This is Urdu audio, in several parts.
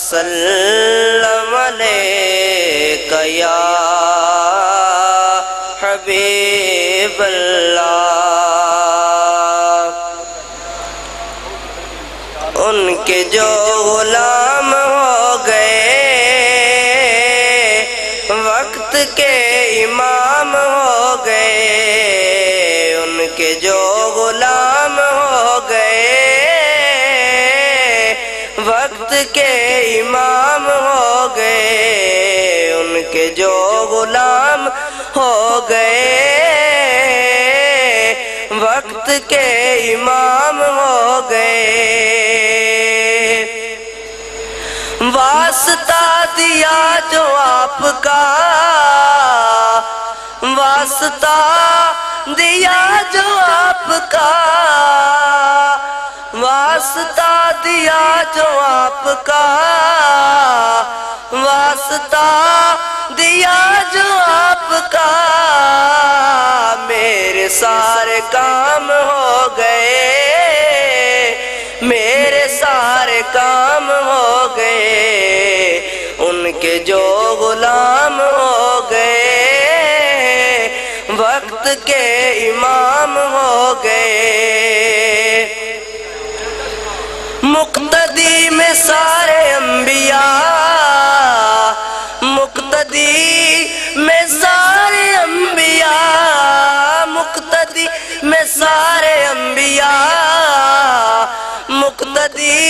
اسلم علیک یا حبیب اللہ۔ ان کے جو غلام ہو گئے وقت کے امام ہو گئے، ان کے جو غلام ہو گئے وقت کے امام ہو گئے، ان کے جو غلام ہو گئے وقت کے امام ہو گئے۔ واسطہ دیا جو آپ کا، واسطہ دیا جو آپ کا، واسطہ دیا جو آپ کا، واسطہ دیا جو آپ کا، میرے سارے کام ہو گئے، میرے سارے کام ہو گئے، ان کے جو غلام ہو گئے وقت کے امام ہو گئے۔ مقتدی میں سارے انبیاء، مقتدی میں سارے انبیاء، مقتدی میں سارے انبیاء، مقتدی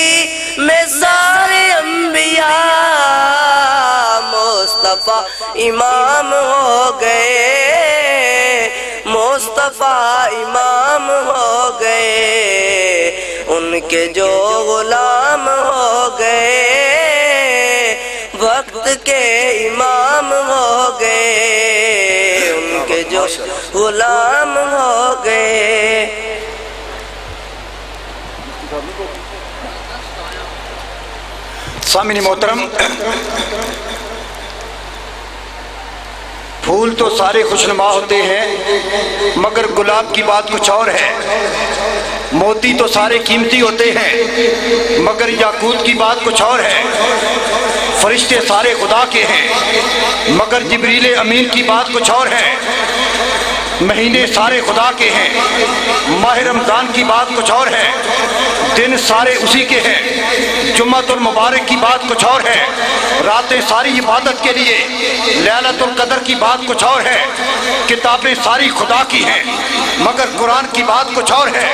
میں سارے انبیاء، مصطفیٰ امام ہو گئے، مصطفیٰ امام ہو گئے، ان کے جو غلام ہو گئے وقت کے امام ہو گئے، ان کے جو غلام ہو گئے۔ سامعین محترم، پھول تو سارے خوشنما ہوتے ہیں مگر گلاب کی بات کچھ اور ہے، موتی تو سارے قیمتی ہوتے ہیں مگر یاقوت کی بات کچھ اور ہے، فرشتے سارے خدا کے ہیں مگر جبریل امین کی بات کچھ اور ہے، مہینے سارے خدا کے ہیں ماہ رمضان کی بات کچھ اور ہے، دن سارے اسی کے ہیں جمعۃ المبارک کی بات کچھ اور ہے، راتیں ساری عبادت کے لیے لیلۃ القدر کی بات کچھ اور ہے، کتابیں ساری خدا کی ہیں مگر قرآن کی بات کچھ اور ہے،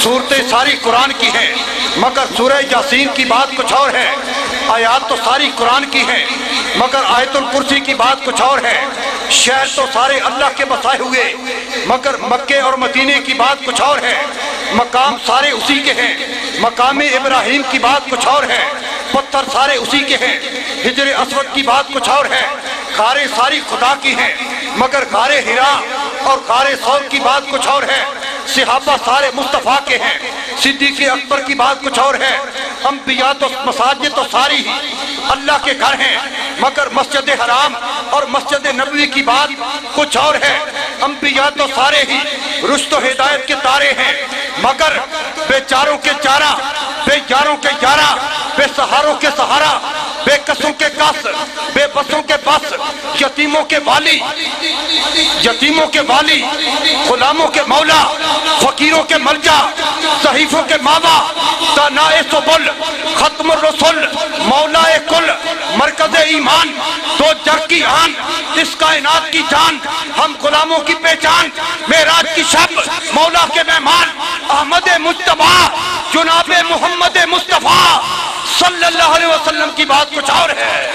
سورتیں ساری قرآن کی ہیں مگر سورہ یاسین کی بات کچھ اور ہے، آیات تو ساری قرآن کی ہیں مگر آیت الکرسی کی بات کچھ اور ہے، شہر تو سارے اللہ کے بسائے ہوئے مگر مکے اور مدینے کی بات کچھ اور ہے، مقام سارے اسی کے ہیں مقام ابراہیم کی بات کچھ اور ہے، پتھر سارے اسی کے ہیں حجر اسود کی بات کچھ اور ہے، غاریں ساری خدا کی ہیں مگر غار حرا اور غار ثور کی بات کچھ اور ہے، صحابہ سارے مصطفیٰ کے ہیں صدیق اکبر کی بات کچھ اور ہے، انبیاء تو مساجد تو ساری ہی اللہ کے گھر ہیں مگر مسجد حرام اور مسجد نبوی کی بات کچھ اور ہے، انبیاء تو سارے ہی رشد و ہدایت کے تارے ہیں مگر بے چاروں کے چارہ، بے یاروں کے یارہ، بے سہاروں کے سہارا، بے کسوں کے کس، بے بسوں کے بس، یتیموں کے والی، یتیموں کے والی، غلاموں کے مولا، فقیروں کے ملجا، ضعیفوں کے ماوا، دانائے سبل، ختم الرسل، مولا کل، مرکز ایمان، دو جگ کی آن، اس کائنات کی جان، ہم غلاموں کی پہچان، معراج کی شب، مولا کے مہمان، احمد مجتبیٰ، جناب محمد مصطفیٰ صلی اللہ علیہ وسلم کی بات کچھ اور ہے،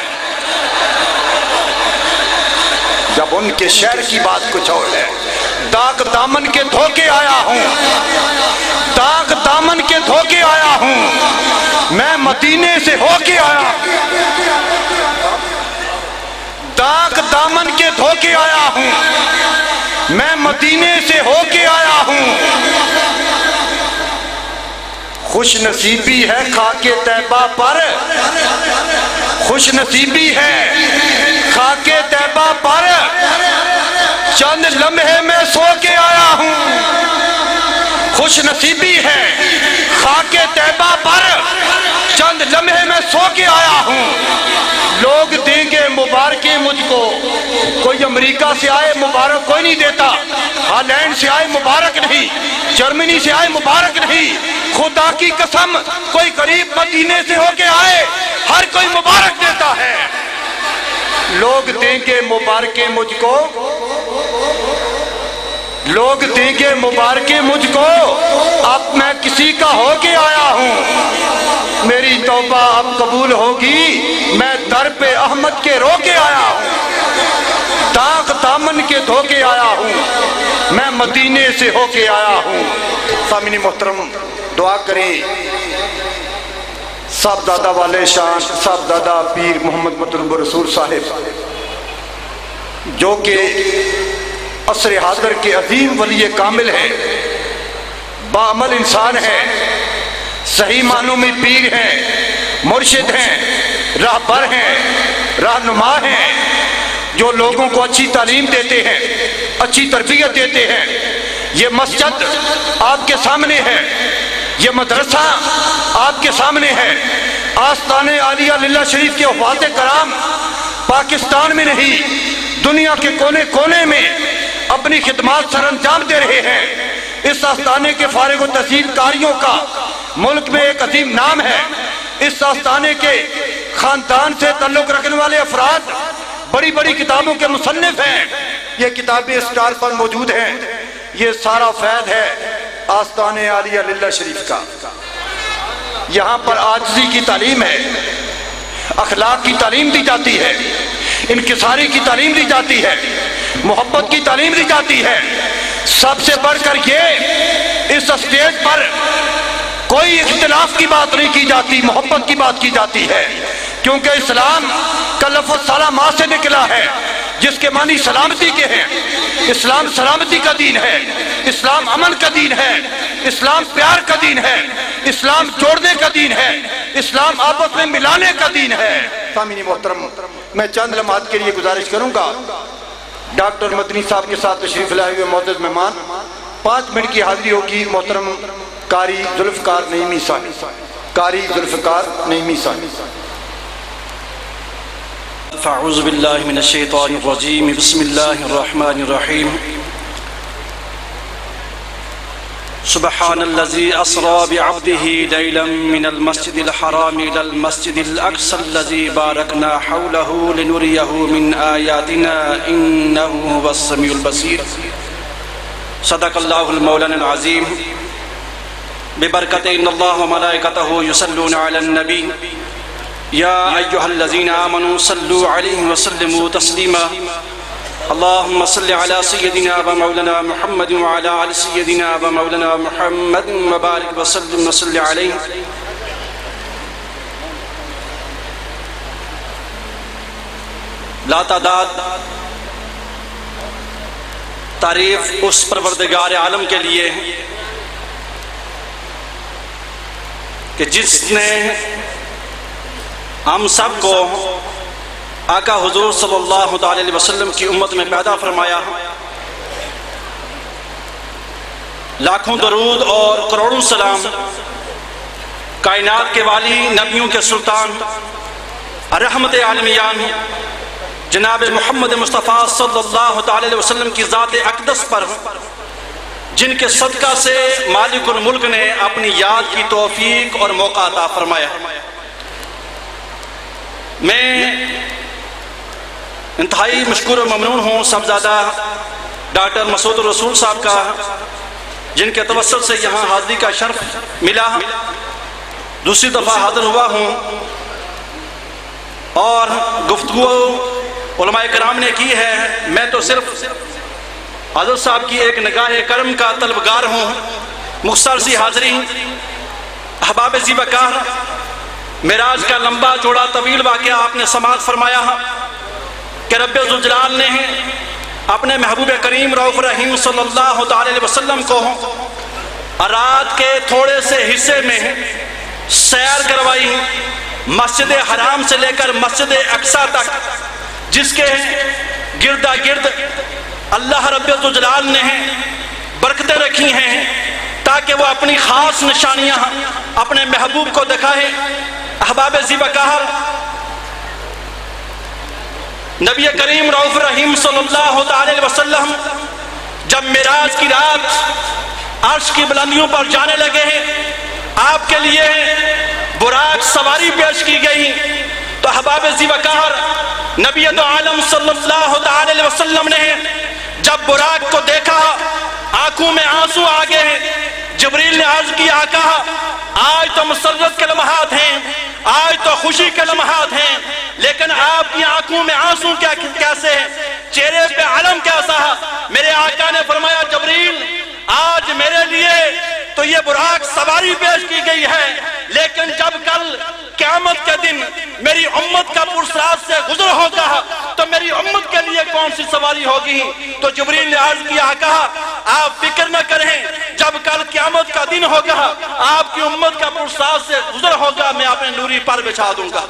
جب ان کے شہر کی بات کچھ اور ہے۔ داغ دامن کے دھوکے آیا ہوں، داغ دامن کے دھوکے آیا ہوں، میں مدینے سے ہو کے آیا، داغ دامن کے دھوکے آیا ہوں، میں مدینے سے ہو کے آیا ہوں، خوش نصیبی ہے خاک طیبہ پر، خوش نصیبی ہے خاک طیبہ پر، چند لمحے میں سو کے آیا ہوں، خوش نصیبی ہے خاک طیبہ پر، چند لمحے میں سو کے آیا ہوں۔ لوگ دیں گے مبارکیں مجھ کو، کوئی امریکہ سے آئے مبارک کوئی نہیں دیتا، ہالینڈ سے آئے مبارک نہیں، جرمنی سے آئے مبارک نہیں، خدا کی قسم کوئی غریب مدینے سے ہو کے آئے ہر کوئی مبارک دیتا ہے۔ لوگ دیں گے مبارکیں مجھ کو، لوگ دیں گے مبارکیں مجھ کو، اب میں کسی کا ہو کے آیا ہوں۔ میری توبہ اب قبول ہوگی، میں در پہ احمد کے رو کے آیا ہوں، داغ دامن کے دھو کے آیا ہوں، میں مدینے سے ہو کے آیا ہوں۔ سامعین محترم دعا کریں صاحبزادہ والے شان صاحبزادہ پیر محمد مطلوب رسول صاحب، جو کہ عصر حاضر کے عظیم ولی کامل ہیں، باعمل انسان ہیں، صحیح معنوں میں پیر ہیں، مرشد ہیں، راہبر ہیں، رہنما ہیں، جو لوگوں کو اچھی تعلیم دیتے ہیں، اچھی تربیت دیتے ہیں۔ یہ مسجد آپ کے سامنے ہے، یہ مدرسہ آپ کے سامنے ہے۔ آستان عالیہ للہ شریف کے حفاظ کرام پاکستان میں نہیں دنیا کے کونے کونے میں اپنی خدمات سر انجام دے رہے ہیں۔ اس آستانے کے فارغ و تحصیل کاریوں کا ملک میں ایک عظیم نام ہے۔ اس آستانے کے خاندان سے تعلق رکھنے والے افراد بڑی بڑی کتابوں کے مصنف ہیں۔ یہ کتابیں اسٹال پر موجود ہیں۔ یہ سارا فیض ہے آستان عالیہ للہ شریف کا۔ یہاں پر عاجزی کی تعلیم ہے، اخلاق کی تعلیم دی جاتی ہے، انکساری کی تعلیم دی جاتی ہے، محبت کی تعلیم دی جاتی ہے۔ سب سے بڑھ کر یہ اس اسٹیج پر کوئی اختلاف کی بات نہیں کی جاتی، محبت کی بات کی جاتی ہے، کیونکہ اسلام کا لفظ سلامہ سے نکلا ہے، جس کے معنی سلامتی کے ہیں۔ اسلام سلامتی کا دین ہے، اسلام امن کا دین ہے، اسلام پیار کا دین ہے، اسلام جوڑنے کا دین ہے، اسلام آپس میں ملانے کا دین ہے۔ سامعین محترم، میں چند لمحات کے لیے گزارش کروں گا، ڈاکٹر مدنی صاحب کے ساتھ تشریف لائے ہوئے معزز مہمان 5 منٹ کی حاضری ہوگی۔ محترم قاری ذوالفقار نعیمی صاحب، قاری ذوالفقار نعیمی صاحب۔ فاعوذ باللہ من الشیطان الرجیم، بسم اللہ الرحمن الرحیم۔ سبحان الذي أسرى بعبده ليلا من المسجد الحرام إلى المسجد الأقصى الذي باركنا حوله لنريه من آياتنا إنه هو السميع البصير۔ صدق الله المولانا العظيم۔ ببركة إن الله وملائكته يصلون على النبي يا أيها الذين آمنوا صلوا عليه وسلموا تسليما۔ اللهم صل على سيدنا ومولانا محمد وعلى آل سيدنا ومولانا محمد وبارك وسلم وصل عليه۔ لا تعداد تعریف اس پروردگار عالم کے لیے کہ جس نے ہم سب کو آقا حضور صلی اللہ علیہ وسلم کی امت میں پیدا فرمایا۔ لاکھوں درود اور کروڑوں سلام کائنات کے والی، نبیوں کے سلطان، رحمت عالمیان جناب محمد مصطفیٰ صلی اللہ علیہ وسلم کی ذات اقدس پر، جن کے صدقہ سے مالک الملک نے اپنی یاد کی توفیق اور موقع عطا فرمایا۔ میں انتہائی مشکور و ممنون ہوں صاحبزادہ ڈاکٹر مسعود الرسول صاحب کا، جن کے توسط سے یہاں حاضری کا شرف ملا۔ دوسری دفعہ حاضر ہوا ہوں اور گفتگو علماء کرام نے کی ہے۔ میں تو صرف حضرت صاحب کی ایک نگاہ کرم کا طلبگار ہوں۔ مختصر سی حاضری، احباب ذی وقار، معراج کا لمبا چوڑا طویل واقعہ آپ نے سماعت فرمایا کہ رب ذوالجلال نے اپنے محبوب کریم رؤوف رحیم صلی اللہ علیہ وسلم کو رات کے تھوڑے سے حصے میں سیر کروائی، مسجد حرام سے لے کر مسجد اقصیٰ تک، جس کے گردا گرد اللہ رب ذوالجلال نے برکتیں رکھی ہیں تاکہ وہ اپنی خاص نشانیاں اپنے محبوب کو دکھائے۔ احباب ذیبکار، نبی کریم رؤوف رحیم صلی اللہ علیہ وسلم جب معراج کی رات عرش کی بلندیوں پر جانے لگے ہیں، آپ کے لیے براق سواری پیش کی گئی، تو احباب ذیبکار نبی عالم صلی اللہ علیہ وسلم نے جب براق کو دیکھا آنکھوں میں آنسو آ گئے۔ جبریل نے عرض کیا، آقا آج تو مسرت کے لمحات ہیں، آج تو خوشی کے لمحات ہیں، لیکن آپ کی آنکھوں میں آنسو کیسے ہیں، چہرے پہ علم کیسا ہے؟ میرے آقا نے فرمایا، جبریل آج میرے لیے تو یہ براق سواری پیش کی گئی ہے، لیکن جب کل قیامت کے دن میری امت کا پرسرات سے گزر ہوگا تو میری امت کے لیے کون سی سواری ہوگی؟ تو جبریل نے عرض کیا، کہا آپ فکر نہ کریں، جب کل قیامت کا دن ہوگا آپ کی امت کا پرسرات سے گزر ہوگا، میں اپنے نوری پر بچھا دوں گا۔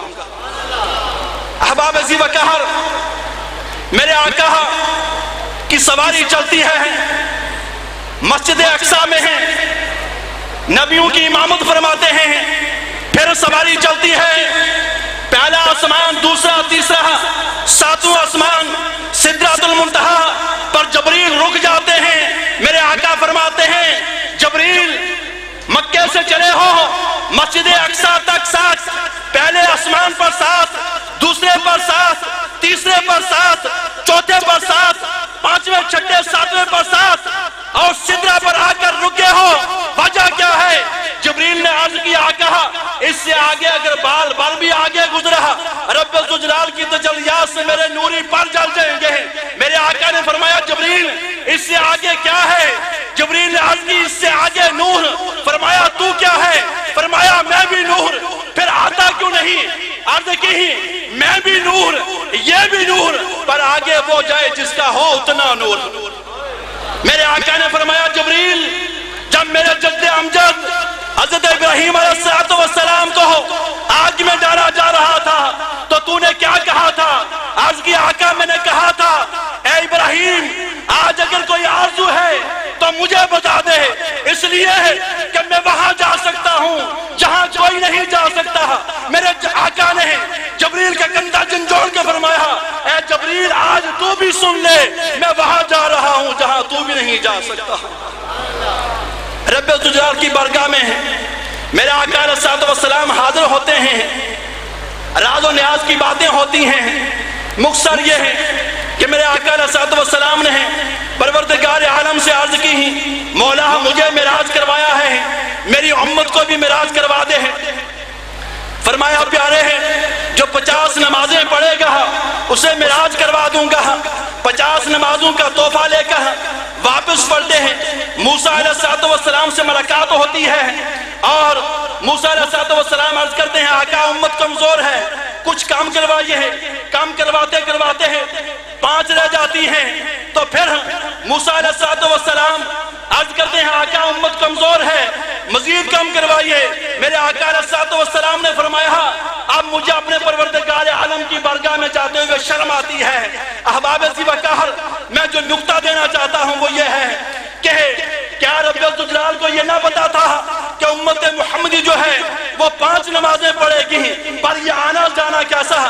احباب ذیبکار، میرے آقا کی سواری چلتی ہے، مسجد اقصی میں ہے، نبیوں کی امامت فرماتے ہیں، پھر سواری چلتی ہے، پہلا آسمان، دوسرا، تیسرا، ساتواں آسمان، سدرۃ المنتہا پر جبریل رک جاتے ہیں۔ میرے آقا فرماتے ہیں، جبریل مکے سے چلے ہو مسجد اقصی تک ساتھ، پہلے آسمان پر ساتھ، دوسرے پر ساتھ، تیسرے پر ساتھ، چوتھے پر ساتھ، پانچویں، چھٹے، ساتویں پر ساتھ، اور سدرہ پر آ کر رکے ہو، وجہ کیا ہے؟ جبریل نے عرض کیا، کہا اس سے آگے اگر بال بھی آگے گزرا رب ذوالجلال کی تجلیات سے میرے نوری پر جل جائیں گے۔ میرے آقا نے فرمایا، جبریل اس سے آگے کیا ہے؟ جبریل نے عرض کی، اس سے آگے نور۔ فرمایا، تو کیا ہے؟ فرمایا، میں بھی نور۔ پھر آتا کیوں نہیں؟ عرض کی، میں بھی نور، یہ بھی نور، پر آگے وہ جائے جس کا ہو اتنا نور۔ میرے آقا نے فرمایا، جبریل جب میرے جد امجد حضرت ابراہیم علیہ السلام کو آگ میں ڈالا جا رہا تھا تو تو نے کیا کہا تھا؟ عرض کی، آقا میں نے کہا تھا، اے ابراہیم آج اگر کوئی آرزو ہے تو مجھے بتا دے، اس لیے کہ میں وہاں جا سکتا ہوں جہاں کوئی نہیں جا سکتا۔ میرے آقا نے جبریل کا کندھا جھنجھوڑ کے فرمایا، اے جبریل آج تو بھی سن لے، میں وہاں جا رہا ہوں جہاں تو بھی نہیں جا سکتا۔ رب ذوالجلال کی بارگاہ میں میرے آقا علیہ السلام حاضر ہوتے ہیں، راز و نیاز کی باتیں ہوتی ہیں۔ مختصر یہ ہے کہ میرے آقا علیہ السلام نے پروردگار عالم سے عرض کی، مولا مجھے معراج کروایا ہے، میری امت کو بھی معراج کروا دے۔ فرمایا، پیارے ہیں جو 50 نمازیں پڑھے گا اسے معراج کروا دوں گا۔ 50 نمازوں کا تحفہ لے کر واپس پڑھتے ہیں، موسیٰ علیہ السلام سے ملاقات ہوتی ہے اور موسیٰ علیہ السلام عرض کرتے ہیں، آقا امت کمزور ہے، کچھ کام کروائیے ہے۔ کام کرواتے کرواتے ہیں 5 رہ جاتی ہیں، تو پھر موسیٰ علیہ السلام عرض کرتے ہیں، آقا امت کمزور ہے، مزید کام کروائیے۔ میرے آقا علیہ السلام نے فرمایا، اب مجھے اپنے پروردگار عالم کی بارگاہ میں جاتے ہوئے شرم آتی ہے۔ احباب ذیبکار، میں جو نکتہ دینا چاہتا ہوں وہ یہ ہے کہ کیا رب ذوالجلال کو یہ نہ پتا تھا کہ امت محمدی جو ہے وہ 5 نمازیں پڑھے گی، پر یہ آنا جانا کیسا؟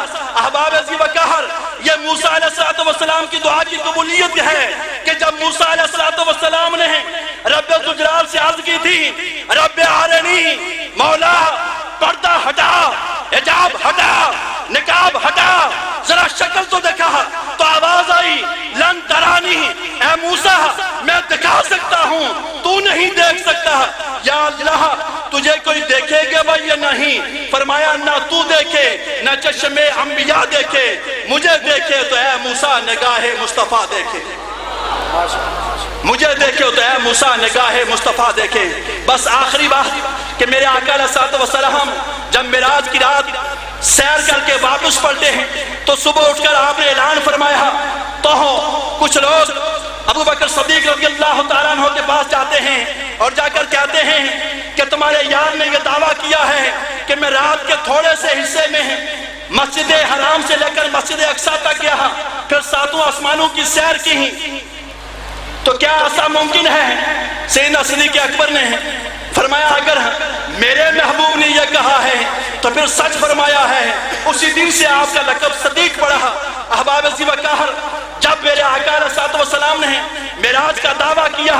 احباب ذیبکار، یہ موسیٰ علیہ السلام کی دعا کی قبولیت ہے کہ جب موسیٰ علیہ السلام نے رب ذوالجلال سے عرض کی تھی، رب آرنی، مولا پردہ ہٹا، حجاب ہٹا، نقاب ہٹا، ذرا شکل تو دکھا، تو آواز آئی، لن ترانی، اے موسیٰ میں دکھا سکتا ہوں، تو نہیں دیکھ سکتا۔ یا اللہ تجھے کوئی دیکھے گا بھائی یا نہیں؟ فرمایا، نہ تو دیکھے نہ چشم انبیاء دیکھے، مجھے دیکھے تو اے موسیٰ نگاہ مصطفیٰ دیکھے، مجھے دیکھے تو اے موسیٰ نگاہ مصطفیٰ دیکھے۔ بس آخری بات کہ میرے آقا علیہ السلام جب معراج کی رات سیر کر کے واپس پلٹے ہیں تو صبح اٹھ کر آپ نے اعلان فرمایا، تو کچھ لوگ ابو بکر صدیق رضی اللہ تعالیٰ عنہ کے پاس جاتے ہیں اور جا کر کہتے ہیں کہ تمہارے یار نے یہ دعویٰ کیا ہے کہ میں رات کے تھوڑے سے حصے میں مسجد حرام سے لے کر مسجد اقصی تک گیا، پھر 7 آسمانوں کی سیر کی، تو کیا ایسا ممکن ہے؟ سیدنا صدیق اکبر نے فرمایا اگر میرے محبوب نے یہ کہا ہے تو پھر سچ فرمایا ہے۔ اسی دن سے آپ کا لقب صدیق پڑا۔ احباب ذی وقار، جب میرے آقا علیہ الصلوۃ والسلام نے معراج کا دعویٰ کیا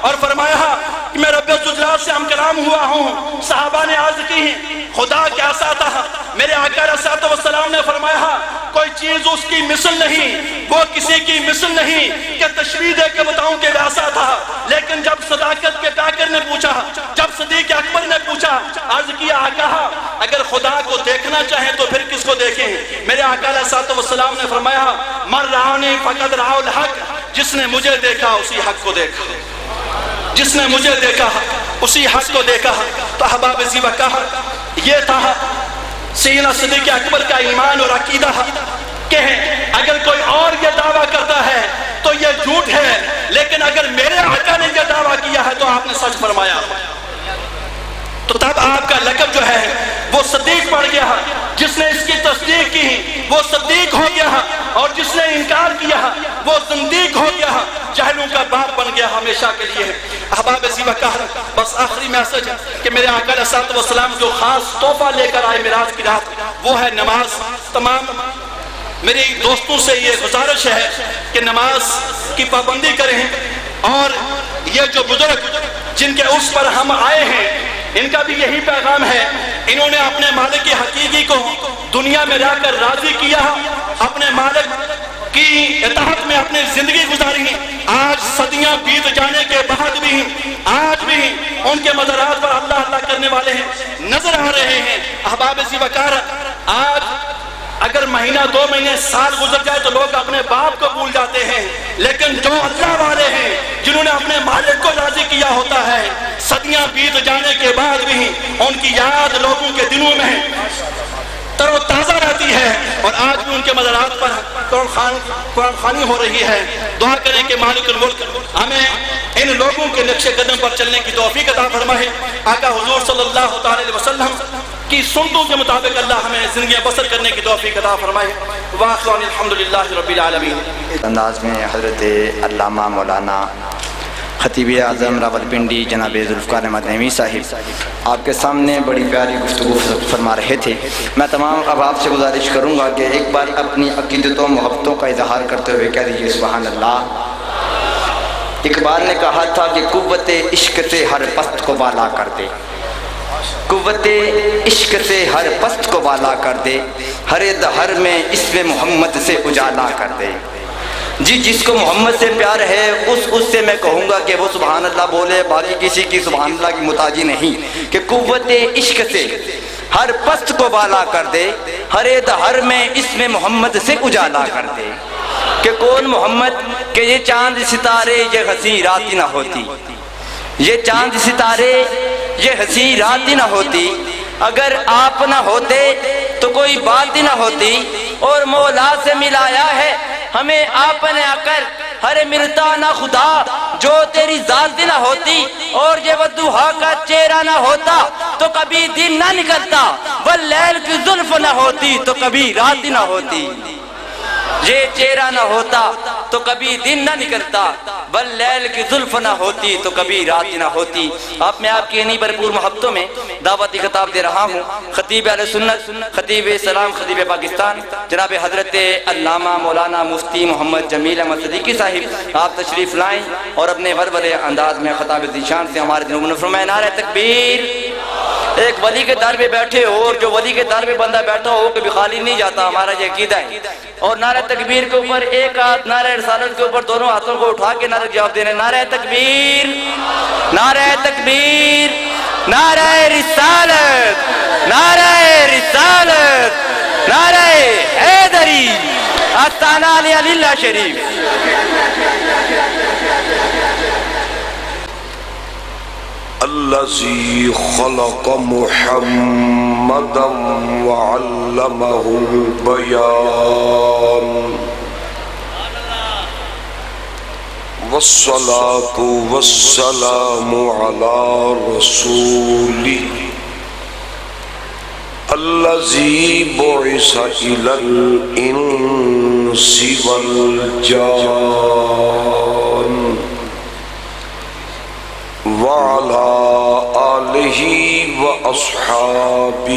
اور فرمایا کہ میں رب الجلال سے ہم کلام ہوا ہوں، صحابہ نے عرض کی خدا کیسا تھا؟ میرے آقا علیہ الصلوۃ والسلام نے فرمایا کوئی چیز اس کی مثل نہیں، وہ کسی کی مثل نہیں کہ تشریح دے کے بتاؤں کہ ویسا تھا۔ لیکن جب صداقت کے ٹاکر نے پوچھا، جب صدیق اکبر نے پوچھا، عرض کیا آقا اگر خدا کو دیکھنا چاہیں تو پھر کس کو دیکھیں؟ میرے آقا علیہ الصلوۃ والسلام نے فرمایا من رآنی فقد رآ الحق، جس نے مجھے دیکھا اسی حق کو دیکھا، جس نے مجھے دیکھا اسی حق کو دیکھا۔ تو احباب ذی وقار، یہ تھا سیدنا صدیق اکبر کا ایمان اور عقیدہ کہ اگر کوئی اور یہ دعویٰ کرتا ہے تو یہ جھوٹ ہے، لیکن اگر میرے آقا نے یہ دعویٰ کیا ہے تو آپ نے سچ فرمایا۔ تو تب آپ کا لقب جو ہے وہ صدیق پڑ گیا، جس نے اس کی تصدیق کی وہ صدیق ہو گیا، اور جس نے انکار کیا وہ زندیق ہو گیا، جہلوں کا باپ بن گیا ہمیشہ کے لیے۔ احباب ذی وقار، بس آخری میسج کہ میرے آقا علیہ الصلوۃ والسلام جو خاص تحفہ لے کر آئے معراج کی رات، وہ ہے نماز۔ تمام میری دوستوں سے یہ گزارش ہے کہ نماز کی پابندی کریں، اور یہ جو بزرگ جن کے اس پر ہم آئے ہیں ان کا بھی یہی پیغام ہے، انہوں نے اپنے مالک حقیقی کو دنیا میں رہ کر راضی کیا، اپنے مالک کی اطاعت میں اپنی زندگی گزاری۔ آج صدیاں بیت جانے کے بعد بھی آج بھی ان کے مزارات پر اللہ اللہ کرنے والے ہیں نظر آ رہے ہیں۔ احباب ذی وقار، آج اگر مہینہ 2 مہینے سال گزر جائے تو لوگ اپنے باپ کو بھول جاتے ہیں، لیکن جو اللہ والے ہیں جنہوں نے اپنے مالک کو راضی کیا ہوتا ہے، صدیاں بیت جانے کے بعد بھی ان کی یاد لوگوں کے دلوں میں تر و تازہ رہتی ہے، اور آج بھی ان کے مزارات پر قرآن خوانی ہو رہی ہے۔ دعا کریں کہ مالک الملک ہمیں ان لوگوں کے نقش قدم پر چلنے کی توفیق عطا فرمائے، آقا حضور صلی اللہ تعالی علیہ وسلم کی سنتوں کے مطابق اللہ ہمیں زندگیاں بسر کرنے کی توفیق عطا فرمائے۔ وآخر الحمدللہ رب العالمین۔ انداز میں حضرت علامہ مولانا خطیب اعظم راولپنڈی جناب ذوالفقار احمد نعیمی صاحب آپ کے سامنے بڑی پیاری گفتگو فرما رہے تھے۔ میں تمام احباب سے گزارش کروں گا کہ ایک بار اپنی عقیدتوں محبتوں کا اظہار کرتے ہوئے کہہ دیجیے سبحان اللہ۔ اقبال نے کہا تھا کہ قوت عشق سے ہر پست کو بالا کر دے، قوت عشق سے ہر پست کو بالا کر دے، ہر دہر میں اسم محمد سے اجالا کر دے۔ جی جس کو محمد سے پیار ہے اس سے میں کہوں گا کہ وہ سبحان اللہ بولے، باقی کسی کی سبحان اللہ کی محتاجی نہیں، کہ قوت عشق سے ہر پست کو بالا کر دے، ہر دہر میں اسم محمد سے اجالا کر دے۔ کہ کون محمد کہ یہ چاند ستارے یہ حسین رات نہ ہوتی، یہ چاند ستارے یہ حسین رات نہ ہوتی، اگر آپ نہ ہوتے تو کوئی بات نہ ہوتی، اور مولا سے ملایا ہے ہمیں آپ نے آ کر، ہر ملتا نہ خدا جو تیری ذات نہ ہوتی، اور یہ وضحا کا چہرہ نہ ہوتا تو کبھی دن نہ نکلتا، واللیل کی زلف نہ ہوتی تو کبھی رات نہ ہوتی، یہ چہرہ نہ ہوتا تو کبھی دن نہ نکلتا، واللیل کی زلف نہ ہوتی تو کبھی رات نہ ہوتی۔ اب میں آپ کی انہی بھرپور محبتوں میں دعوتی خطاب دے رہا ہوں۔ خطیب اہل سنت، خطیب اسلام، خطیب پاکستان جناب حضرت علامہ مولانا مفتی محمد جمیل احمد صدیقی صاحب آپ تشریف لائیں اور اپنے ورورے انداز میں خطاب ذیشان سے ہمارے دلوں میں فرمائیں نعرہ تکبیر۔ ایک ولی کے در پہ بیٹھے ہو، اور جو ولی کے در پہ بندہ بیٹھا ہو کبھی خالی نہیں جاتا، ہمارا یہ عقیدہ ہے۔ اور نعرہ تکبیر کے اوپر ایک ہاتھ، نعرہ رسالت کے اوپر دونوں ہاتھوں کو اٹھا کے نعرہ جواب دینے، نعرہ تکبیر، نعرہ تکبیر، نعرہ رسالت، نعرہ رسالت، نعرہ حیدری، آستانہ علی اللہ شریف۔ الذي خلق محمدا وعلمه البيان والصلاة والسلام على رسوله الذي بعث إلى الإنس والجان وعلى آل آلہ وأصحابہ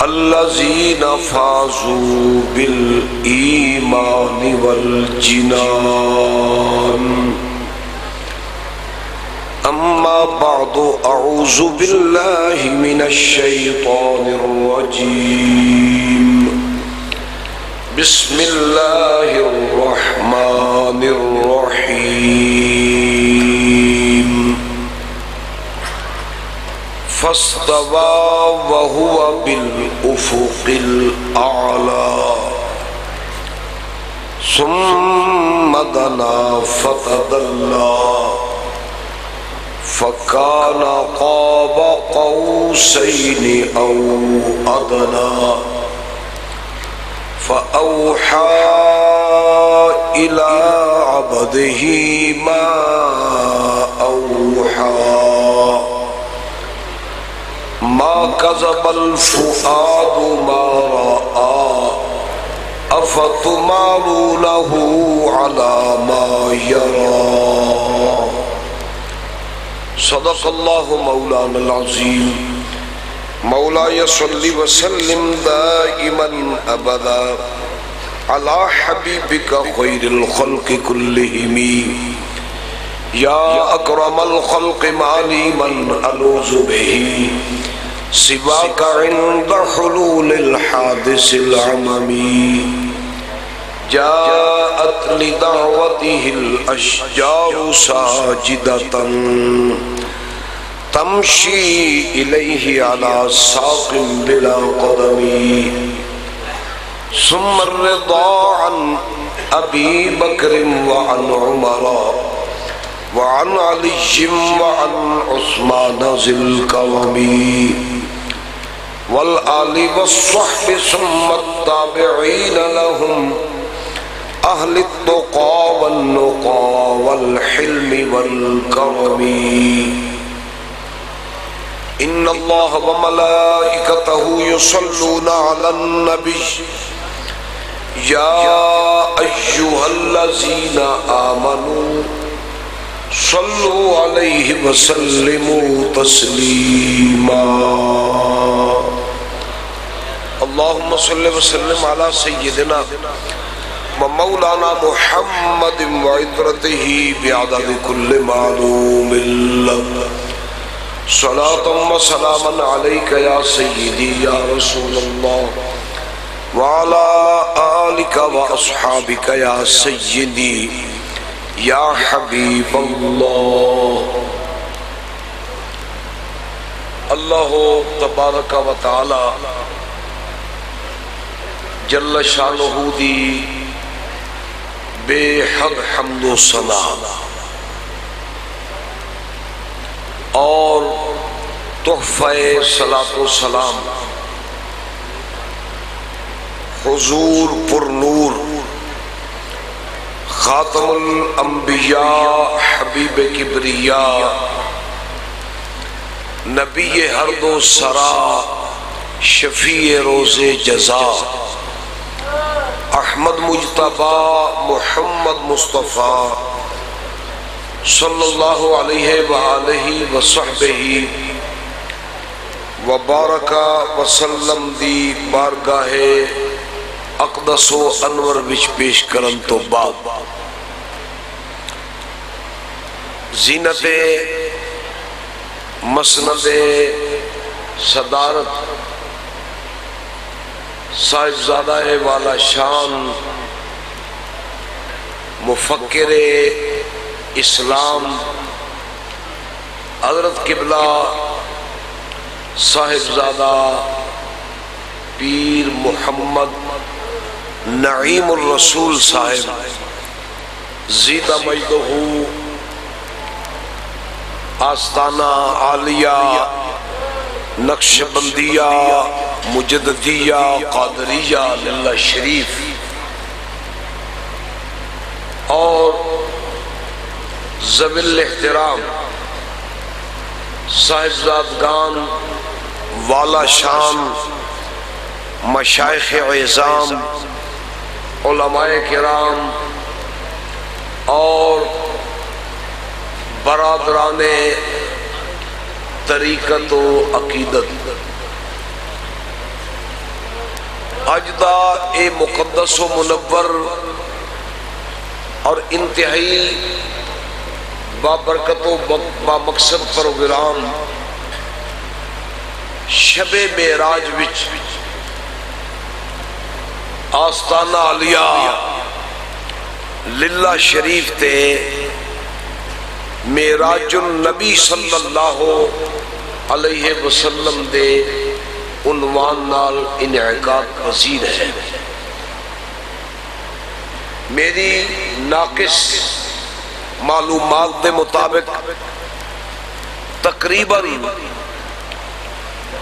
الذین فازوا بالایمان والجنان اما بعد اعوذ باللہ من الشیطان الرجیم بسم اللہ الرحمن الرحیم فاستوى وهو بالأفق الأعلى ثم دنا فتدلى فكان قاب قوسين أو أدنى فأوحى إلى عبده ما أوحى ما كذب الفؤاد ما رأى أفتمارونه على ما يرى صدق الله مولانا العظيم مولاي صل وسلم دائما أبدا على حبيبك خير الخلق كلهم يا أكرم الخلق مالي من ألوذ به سواك عند حلول الحادث العممي جاءت لدعوته الأشجار ساجدة تمشي إليه على ساق بلا قدم ثم الرضا عن أبي بكر وعن عمر وعن علي وعن عثمان ذي الكرم والآل والصحب ثم التابعين لهم أهل التقى والنقى والحلم والكرم إن الله وملائكته يصلون على النبي يا أيها الذين آمنوا صلوا عليه وسلموا تسليما اللهم صل وسلم على سيدنا ومولانا محمد وعطرته بعدد كل معلوم لك صلاة وسلاما عليك يا سيدي يا رسول الله وعلى آلك وأصحابك يا سيدي یا حبیب اللہ اللہ تبارک و تعالی جل شانہ دی بے حد حمد و ثنا اور تحفہ صلاۃ و سلام حضور پر نور خاتم الانبیاء حبیب کبریاء نبی ہرد و سرا شفیع روز جزا احمد مجتبی محمد مصطفیٰ صلی اللہ علیہ وآلہ وصحبہ وبارک وسلم دی بارگاہ اقدس و انور وچ پیش کرن تو بعد زینت مسند صدارت صاحبزادہ والا شان مفکر اسلام حضرت قبلہ صاحبزادہ پیر محمد نعیم الرسول صاحب زیدہ مجدہ آستانہ عالیہ نقش بندیہ مجددیہ قادریہ للہ شریف اور ذوی الاحترام صاحبزادگان والا شان مشائخ اعظام علماء کرام اور برادران طریقت و عقیدت اج دا اے مقدس و منور اور انتہائی بابرکت و بامقصد پروگرام شب معراج وچ آستانہ عالیہ للہ شریف تے معراج النبی صلی اللہ علیہ وسلم دے عنوان نال انعقاد پذیر ہے۔ میری ناقص معلومات دے مطابق تقریباً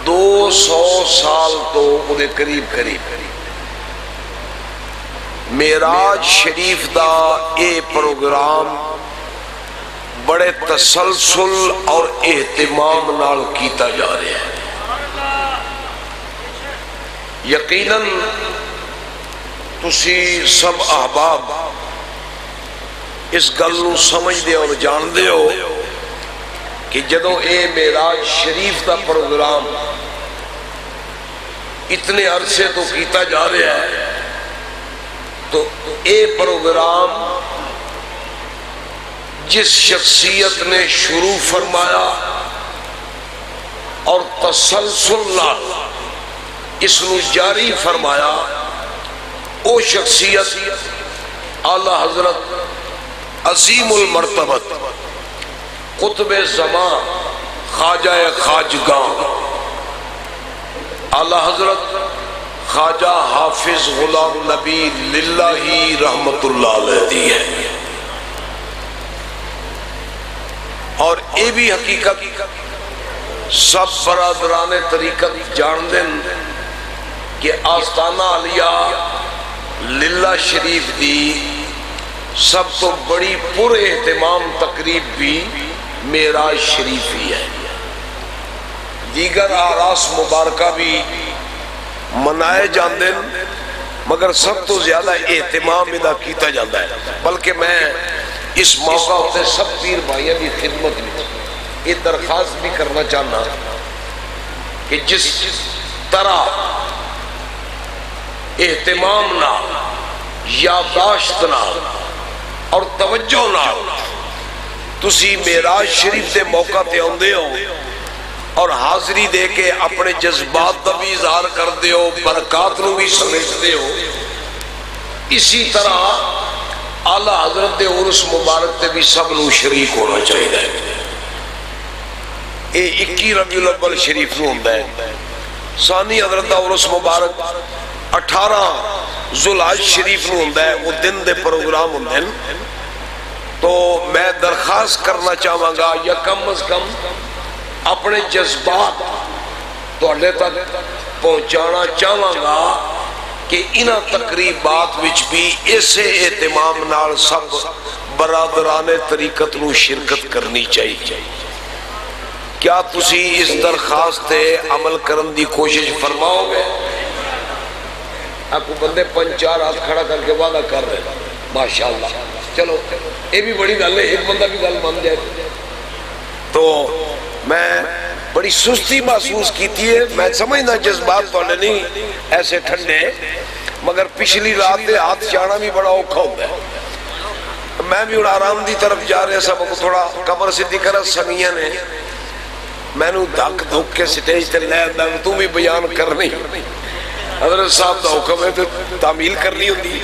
200 سال تو انہیں قریب معراج شریف دا اے پروگرام بڑے تسلسل اور اہتمام نال کیتا جا رہا ہے۔ یقیناً تسی سب احباب اس گل نو سمجھ دے اور جان دے ہو کہ جدوں اے معراج شریف دا پروگرام اتنے عرصے تو کیتا جا رہا ہے تو اے پروگرام جس شخصیت نے شروع فرمایا اور تسلسل نال اس نو جاری فرمایا او شخصیت اعلی حضرت عظیم المرتبت قطب زمان خواجہ خواجگاں اعلی حضرت خواجہ حافظ غلام نبی للہ رحمت اللہ علیہ دی ہے۔ اور اے بھی حقیقت سب برادران طریقت جان دیں کہ آستانہ عالیہ للہ شریف دی سب تو بڑی پر اہتمام تقریب بھی معراج شریف ہی ہے۔ دیگر آراس مبارکہ بھی منائے جاندے مگر سب تو زیادہ اہتمام ادا کیتا جاندہ ہے۔ بلکہ میں اس موقع ہوتے سب پیر بھائیوں کی خدمت میں یہ درخواست بھی کرنا چاہنا کہ جس طرح اہتمام نہ یادداشت نہ اور توجہ نہ تسی معراج شریف دے موقع تے آندے ہو اور حاضری دے کے اپنے جذبات دا بھی اظہار کر دے ہو، برکات نو بھی سمیٹ دے ہو، اسی طرح اعلیٰ حضرت دے عرس مبارک تے بھی سب نو شریک ہونا چاہیے۔ اے 21 ربیع الاول شریف نو ہوندا ہے، ثانی حضرت دا عرس مبارک 18 ذوالحج شریف نو ہوندا ہے، وہ دن دے پروگرام ہوندے ہیں۔ تو میں درخواست کرنا چاہوں گا یا کم از کم اپنے جذبات تواڈے تک پہنچانا چاہوں گا کہ انہاں تقریبات وچ بھی اسے اہتمام نال سب برادران طریقت نو شرکت کرنی چاہیے۔ کیا تسی اس درخواست تے عمل کرن دی کوشش فرماؤ گے؟ آپ کو بندے 5-4 ہاتھ کھڑا کر کے وعدہ کر رہے ہیں، ماشاءاللہ۔ چلو یہ بھی بڑی گل ہے، ایک بندہ بھی گل مان جائے تو میں بڑی سستی محسوس کیتی ہے۔ میں سمجھنا جذبات تو نہیں ایسے ٹھنڈے، مگر پچھلی رات دے ہاتھ چانا بھی بڑا اوکھا ہوتا ہے۔ میں بھی آرام دی طرف جا رہے سب کو تھوڑا کمر سیدھی کرا سمیاں نے میں نو دھک دھک کے سٹیج تے لے دا تو بھی بیان کرنی حضرت صاحب دا حکم ہے تو تعمیل کرنی ہوندی۔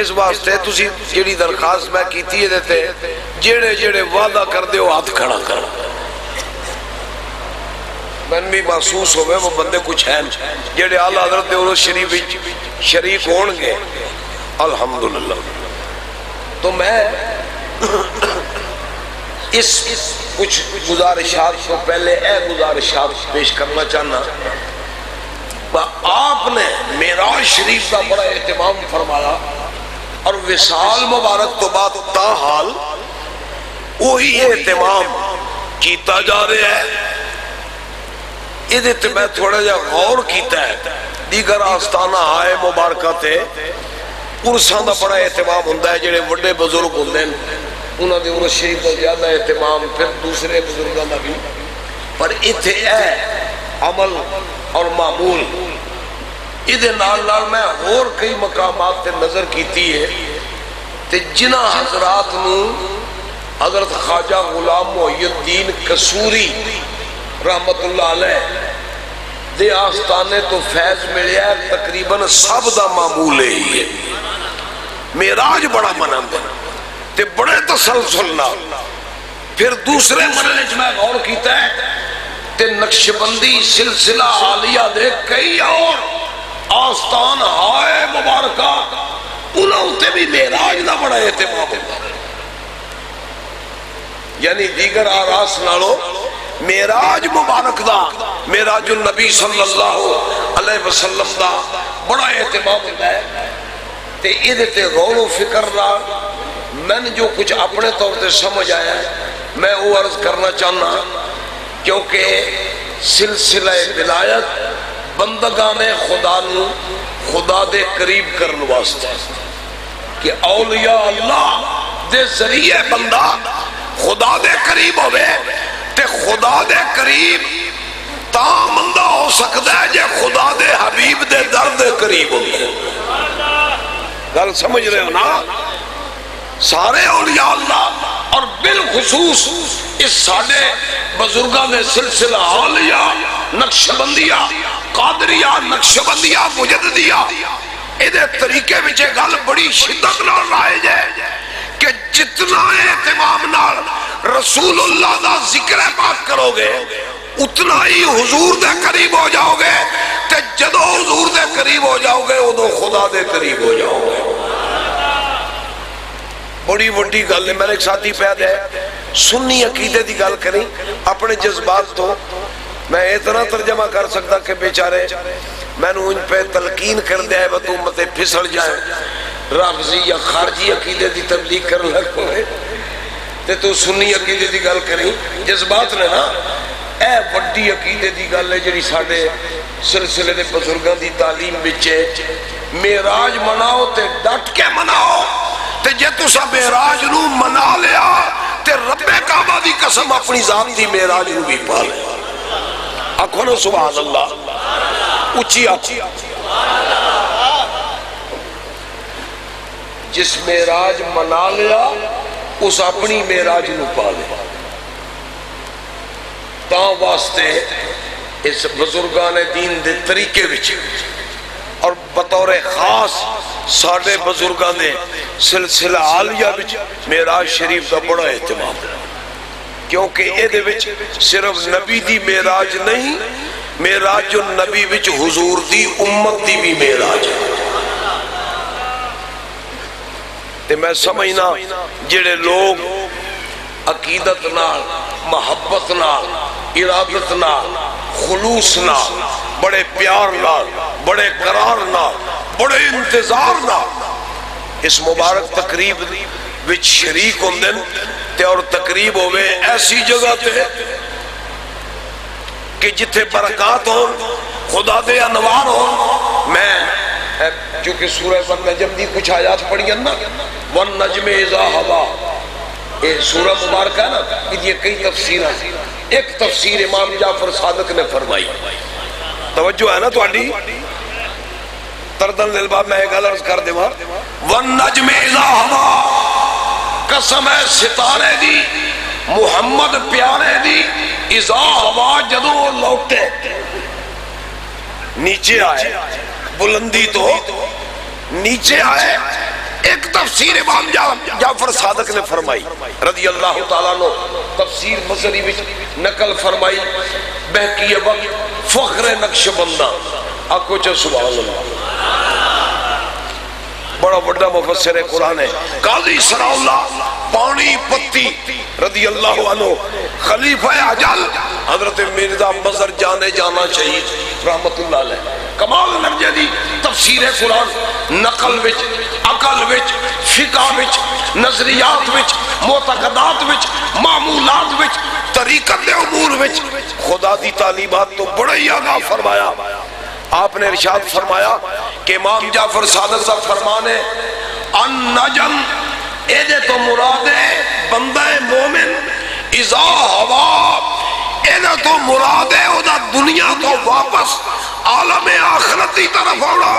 اس واسطے تسی جیڑی درخواست میں کیتی ہے دیتے جیڑے جیڑے وعدہ کر دے ہو ہاتھ کھڑا کر، میں بھی محسوس ہوئے وہ بندے کچھ ہیں جیڑے اعلیٰ حضرت دے عرس شریف شریک ہون گے الحمدللہ۔ تو میں اس کچھ گزارشات کو پہلے اے گزارشات پیش کرنا چاہنا۔ آپ نے معراج شریف کا بڑا اہتمام فرمایا اور وصال مبارک تو بعد تاحال وہی اہتمام کیتا جا رہا ہے۔ یہ تے میں تھوڑا جا غور کیتا ہے، دیگر آستانہ آئے مبارکہ تے عرسان دا بڑا اہتمام ہوندہ ہے، جڑے بڑے بزرگ ہوندے ہیں انہوں نے عرس شریف کا زیادہ اہتمام، پھر دوسرے بزرگوں کا بھی پر اتھے اے عمل اور معمول ادھے نال میں اور کئی مقامات تے نظر کیتی ہے تے جنہ حضرات نو حضرت خواجہ غلام محی الدین قصوری رحمت اللہ علیہ دے آستانے تو فیض ملیا ہے تقریباً سب دا معمول ہی ہے معراج بڑا منند ہے تے بڑے تسلسل نال پھر دوسرے مرحلے میں غور کیتا ہے تے نقشبندی سلسلہ عالیہ دے کئی اور آستان ہائے مبارکہ انہوں تے بھی معراج دا بڑا اہتمام ہوتا ہے یعنی دیگر آراس نالو معراج مبارک دا معراج النبی صلی اللہ علیہ وسلم دا بڑا اہتمام ہوتا ہے تے ادھے تے غور و فکر رہا میں نے جو کچھ اپنے طور تے سمجھ آیا ہے میں وہ عرض کرنا چاہنا کیونکہ سلسلہ ولایت بندگان خدا نو خدا دے قریب کرن واسطے کہ اولیاء اللہ دے ذریعے بندہ خدا دے قریب ہوئے تے خدا دے قریب تا بندہ ہو سکتا ہے جے خدا دے حبیب دے در دے قریب ہوئے گل سمجھ رہے ہو نا سارے اولیاء اللہ اور بالخصوص اس سارے بزرگاں نے سلسلہ اولیاء نقشبندیہ قادریہ نقشبندیہ مجددیہ ادھے طریقے میں گل بڑی شدت نال رائج ہے کہ جتنا اہتمام نال رسول اللہ دا ذکر پاک کرو گے اتنا ہی حضور دے قریب ہو جاؤ گے تے جدو حضور دے قریب ہو جاؤ گے ادو خدا دے قریب ہو جاؤ گے بڑی وڈی گل ہے میرے ایک ساتھی پیدا ہے سنی عقیدے دی گل کریں اپنے جذبات تو میں اتنا ترجمہ کر سکتا کہ بیچارے میں نے ان پہ تلقین کر دیا ہے تو امتیں پھسل جائیں رافضی یا خارجی عقیدے دی تبلیغ کر لگ ہوئے تو سنی عقیدے دی گل کریں جذبات نے نا اے وڈی عقیدے دی گل ہے جڑی ساڈے سلسلے دے بزرگاں دی تعلیم بچے معراج مناؤ تے ڈٹ کے مناؤ تے جے تسا معراج نو منا لیا تے رب کعبہ دی قسم اپنی ذات دی معراج نو بھی پا لیا آنکھوں نے سبحان اللہ اچھی آنکھ جس معراج منا لیا اس اپنی معراج نو پا لیا تا واسطے اس بزرگان دین دے طریقے وچ اور بطور خاص ساڑھے بزرگان دے سلسلہ عالیہ وچ معراج شریف دا بڑا اہتمام کیونکہ اے دے وچ صرف نبی دی معراج نہیں معراج النبی وچ حضور دی امت دی بھی معراج ہے تے میں سمجھنا جڑے لوگ عقیدت نال محبت نال ارادت نال خلوص نال بڑے پیار نال بڑے قرار نال بڑے انتظار نال اس مبارک تقریب وچ شریک ہوندے تے اور تقریب ہوئے ایسی جگہ تے کہ جتھے برکات ہوں خدا دے انوار ہوں میں چونکہ سورہ والنجم دی کچھ آیات پڑھی ہیں نا والنجم اذا ہوا یہ سورہ مبارکہ ہے نا یہ کئی تفسیر ہیں ایک تفسیر امام جعفر صادق نے فرمائی توجہ ہے نا تو آنی تردن للباب میں ایک عرض کر دے والنجم اذا ہوا قسم ہے ستارے دی محمد پیارے دی اذا ہوا جدو لوٹے نیچے آئے بلندی تو نیچے آئے ایک تفسیر امام جعفر صادق نے فرمائی رضی اللہ تعالیٰ نے تفسیر مصری وچ نقل فرمائی بہکی وقت فخر نقش بندہ آکو چا سبحان اللہ بڑا بڑا مفسر قرآن ہے قاضی ثناء اللہ پانی پتی رضی اللہ عنہ خلیفہ اجل حضرت مرزا مظہر جانے جانا شہید رحمت اللہ علیہ کمال نرجدی تفسیر قرآن نقل وچ عقل وچ فقہ وچ نظریات وچ معتقدات وچ معمولات وچ طریقت امور وچ خدا دی تعلیمات تو بڑا ہی آگاہ فرمایا آپ نے ارشاد فرمایا کہ امام جعفر صادق صاحب فرمانے النجم اے دے تو مراد ہے بندہ مومن اذا ہوا اینا تو مراد ہے اودا دنیا تو واپس عالم آخرت دی طرف آنا.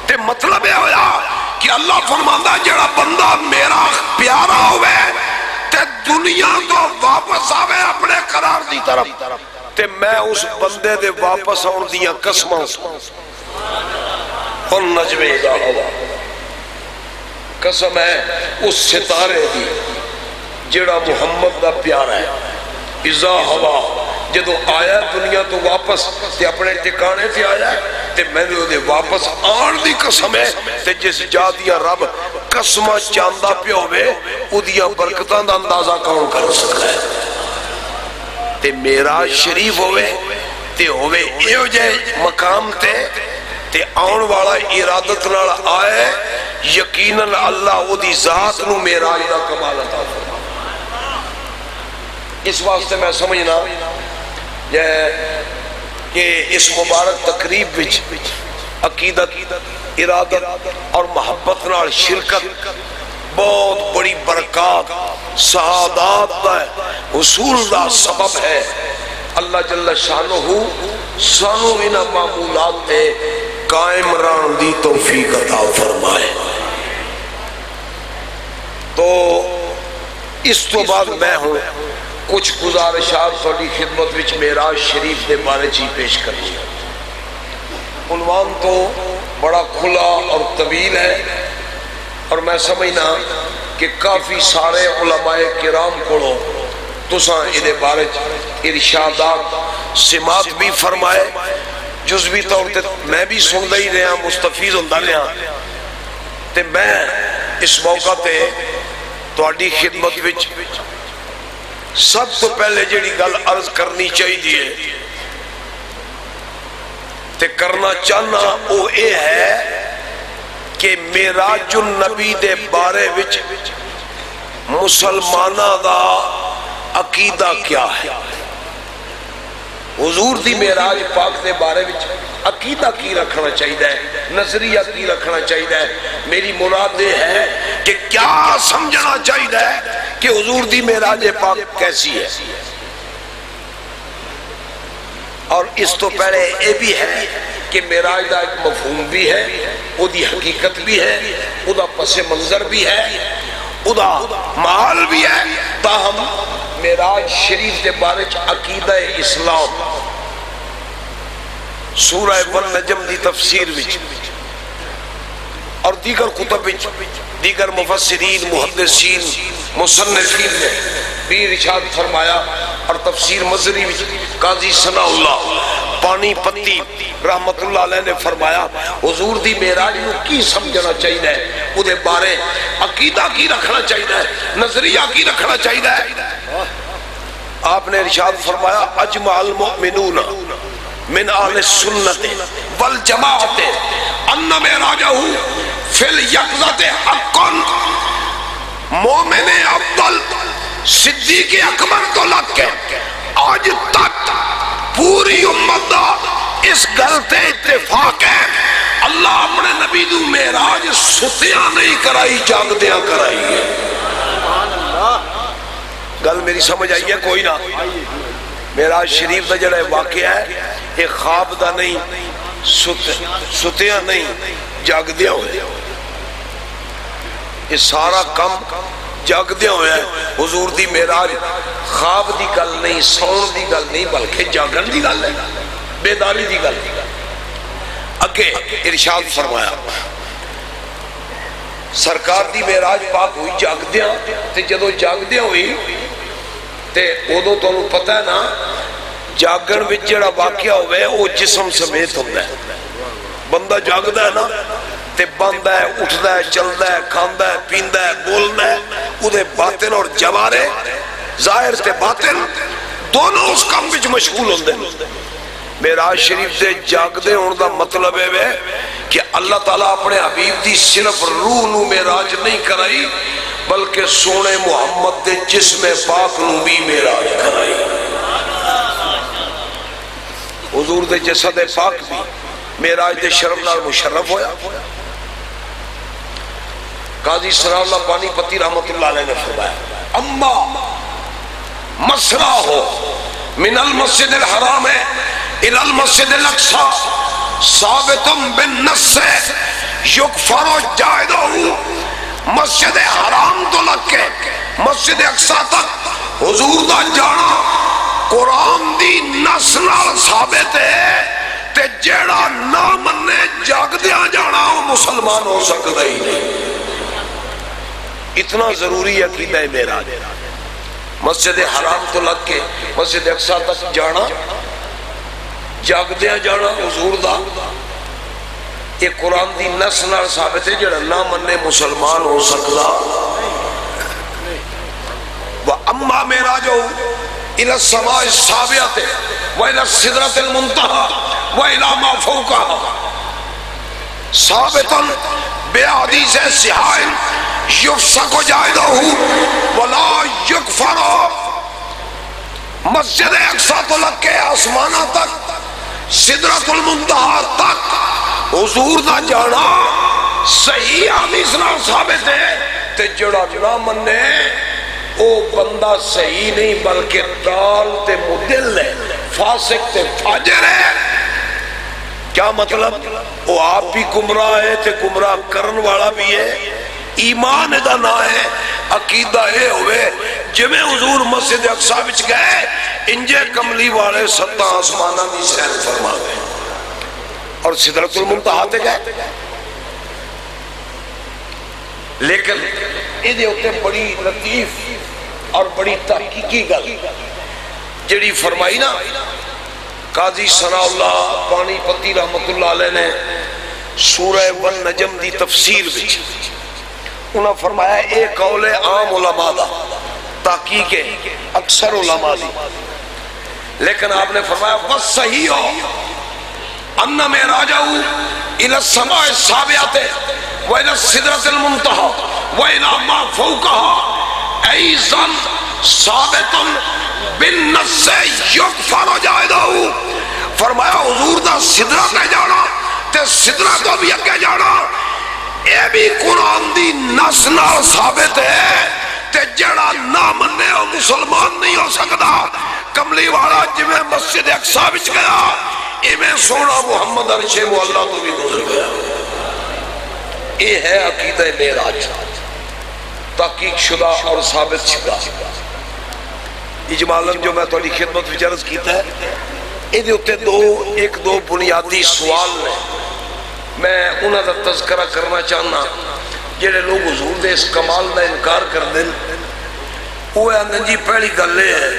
تے مطلب ہے ہویا کہ اللہ فرماندا جڑا بندہ میرا پیارا ہوئے تے دنیا تو واپس آوے اپنے قرار دی طرف تے میں اس بندے دے واپس آن دیاں قسماں والنجم اذا ہوا. قسم ہے اس ستارے دی جڑا محمد دا پیارا ہے. اذا ہوا جدو آیا دنیا تو واپس تے اپنے ٹکانے تے آیا تے میں نے دے واپس آن دی قسم ہے تے جس جا دیا رب قسمہ چاندہ پہ ہوئے او دیا برکتان دا اندازہ کون کر سکتا ہے. تے میرا شریف ہوئے تے ہوئے ایو جائے مقام تے آن والا ارادت نال آئے یقیناً اللہ او دی ذات نو میرا دا کمال عطا فرما. اس واسطے میں سمجھنا کہ اس مبارک تقریب وچ عقیدت ارادت اور محبت نال شرکت بہت بڑی برکات سعادات دا حصول دا سبب ہے. اللہ جل شانہ سانو انہاں معمولات تے قائم رہن دی توفیق عطا فرمائے. تو اس تو بعد میں ہوں کچھ گزارشات تھوڑی خدمت وچ معراج شریف دے بارے چی پیش کرنی ہے. عنوان تو بڑا کھلا اور طویل ہے اور میں سمجھنا کہ کافی سارے علماء کرام کو تساں ادھے بارے ارشادات سمات بھی فرمائے جزوی طور تے میں بھی سن دے رہا مستفیض ہوندہ رہا تے میں اس موقع تے تواڈی خدمت وچ سب تو پہلے جڑی گل عرض کرنی چاہیے تے کرنا چاہنا وہ اے ہے کہ معراج النبی دے بارے وچ مسلمانہ دا عقیدہ کیا ہے. حضور دی معراج پاک دے بارے وچ عقیدہ کی رکھنا چاہیے نظریہ کی رکھنا چاہیے. میری مراد یہ ہے کہ کیا سمجھنا چاہیے کہ حضور دی معراج پاک کیسی ہے. اور اس تو پہلے یہ بھی ہے کہ معراج دا ایک مفہوم بھی ہے وہ دی حقیقت بھی ہے وہ دا پس منظر بھی ہے وہ دا محال بھی ہے. تاہم معراج شریف دے بارے عقیدہ اسلام سورہ والنجم دی تفسیر وچ اور دیگر کتب وچ دیگر مفسرین محدثین مصنفین نے بھی ارشاد فرمایا. اور تفسیر مزری وچ قاضی ثناء اللہ پانی پتی رحمت اللہ علیہ نے فرمایا حضور دی معراج نو کی سمجھنا چاہیے او دے بارے عقیدہ کی رکھنا چاہیے نظریہ کی رکھنا چاہیے. آپ نے ارشاد فرمایا اجمع المؤمنون من اہل السنت والجماعت ان معراجہ فی الیقظۃ حق. مومن افضل صدیق اکبر تو لگ کے آج تک پوری امت دا اس گل تے اتفاق ہے اللہ اپنے نبی دو معراج ستیاں نہیں کرائی جاگدیاں کرائی ہے. گل میری سمجھ آئی ہے کوئی نہ. معراج شریف دا جڑا واقعہ ہے یہ خواب دا نہیں ستیاں نہیں جاگدیاں ہوئے. یہ سارا کم جاگدیاں ہوئے حضور دی معراج خواب دی گل نہیں سون دی گل نہیں بلکہ جاگن دی گل ہے بیداری دی گل. اگے ارشاد فرمایا سرکار دی معراج پاک ہوئی جاگدیاں تے جدو جاگدیاں ہوئی تے ادو تو پتہ ہے نا جاگن وچ جڑا واقعہ ہوئے وہ جسم سمیت ہوتا ہے. بندہ جاگدا ہے نا تے بندہ ہے اٹھدا ہے چلدا ہے کھاندا ہے پیندا ہے بولدا ہے او دے باطن اور جوارے ظاہر تے باطن دونوں اس کام وچ مشغول ہوندے ہیں. معراج شریف دے جاگدے ہون دا مطلب ہے کہ اللہ تعالیٰ اپنے حبیب دی صرف روح نو معراج نہیں کرائی بلکہ سونے محمد دے جسم پاک نو بھی معراج کرائی. حضور دے جسد پاک بھی معراج دے شرف نال مشرف ہویا. قاضی ثناء اللہ پانی پتی رحمت اللہ علیہ نے فرمایا اما مسرا ہو من المسجد الحرام الى المسجد الاقصى ثابت بالنص یکفر جائدہ، مسجد حرام تو لگ کے مسجد اقصی تک حضور دا جانا قرآن دی نص نال ثابت ہے، تے جیڑا نہ مننے جاگ دیا جانا وہ مسلمان ہو سکتا ہی نہیں۔ اتنا ضروری عقیدہ ہے میرا، مسجد حرام تو لگ کے مسجد اقصی تک جانا، جاگ دیا جانا حضور دا، یہ قرآن دی نص نال ثابت ہے، جڑا نہ مننے مسلمان ہو سکتا۔ وَأَمَّا مِعْرَاجُهُ إِلَى السَّمَاءِ السَّابِعَةِ وَإِلَى السِّدْرَةِ الْمُنْتَهَى وَإِلَى مَا فَوْقَهَا ثَابِتًا بِحَدِيثٍ صِحَاحٍ يُفْسَقُ جَائِدُهُ وَلَا يُكْفَرُ۔ مسجد اقصی تو لگ کے آسمانہ تک، سدرۃ المنتہا تک حضور دا جانا صحیح حدیث نال ثابت ہے، تے جڑا نہ مننے او بندہ صحیح نہیں بلکہ دال تے مدل ہے، فاسق تے فاجر ہے۔ کیا مطلب؟ وہ آپ بھی گمراہ ہے تے گمراہ کرن والا بھی ہے، ایمان دا نہ ہے، عقیدہ اے ہوئے جمیں حضور مسجد اقصی وچ گئے انجے کملی والے ستاں آسمانہ دی سیر فرما گئے اور سدرۃ المنتہا تے گئے۔ لیکن یہ ہوتے بڑی لطیف اور بڑی تحقیقی گل جڑی فرمائی نا قاضی ثناء اللہ پانی پتی رحمت اللہ علیہ نے سورہ والنجم دی تفسیر وچ انہاں فرمایا ایک قول عام علماء دا، تحقیق اکثر علماء دی، لیکن آپ نے فرمایا وَالصَّحِيحُ أَنَّ مِعْرَاجَهُ إِلَى السَّمَاءِ السَّابِعَةِ وَإِلَى السِّدْرَةِ الْمُنْتَهَى وَإِلَى مَا فَوْقَهَا أَيْضًا ثَابِتٌ بِالنَّصِّ يُكْفَرُ جَائِدُهُ۔ فرمایا حضور دا سدرہ تے جانا تے سدرہ کو بھی اگے جانا، اے بھی قرآن دی نص نال ثابت ہے، تے جڑا نہ مننے وہ مسلمان نہیں ہو سکتا۔ کملی والا جویں مسجد اقصی وچ گیا ایویں سونا محمد عرش مولا تو بھی گزر گیا۔ یہ ہے عقیدہ معراج، تحقیق شدہ اور ثابت شدہ۔ اجمالاً جو میں تھوڑی خدمت وچ عرض کیتا ہے، یہ ہوتے ایک دو بنیادی سوال نے، میں انہاں دا تذکرہ کرنا چاہنا۔ جڑے لوگ حضور دے اس کمال دا انکار کر دیں وہ آندن جی پہلی گل ہے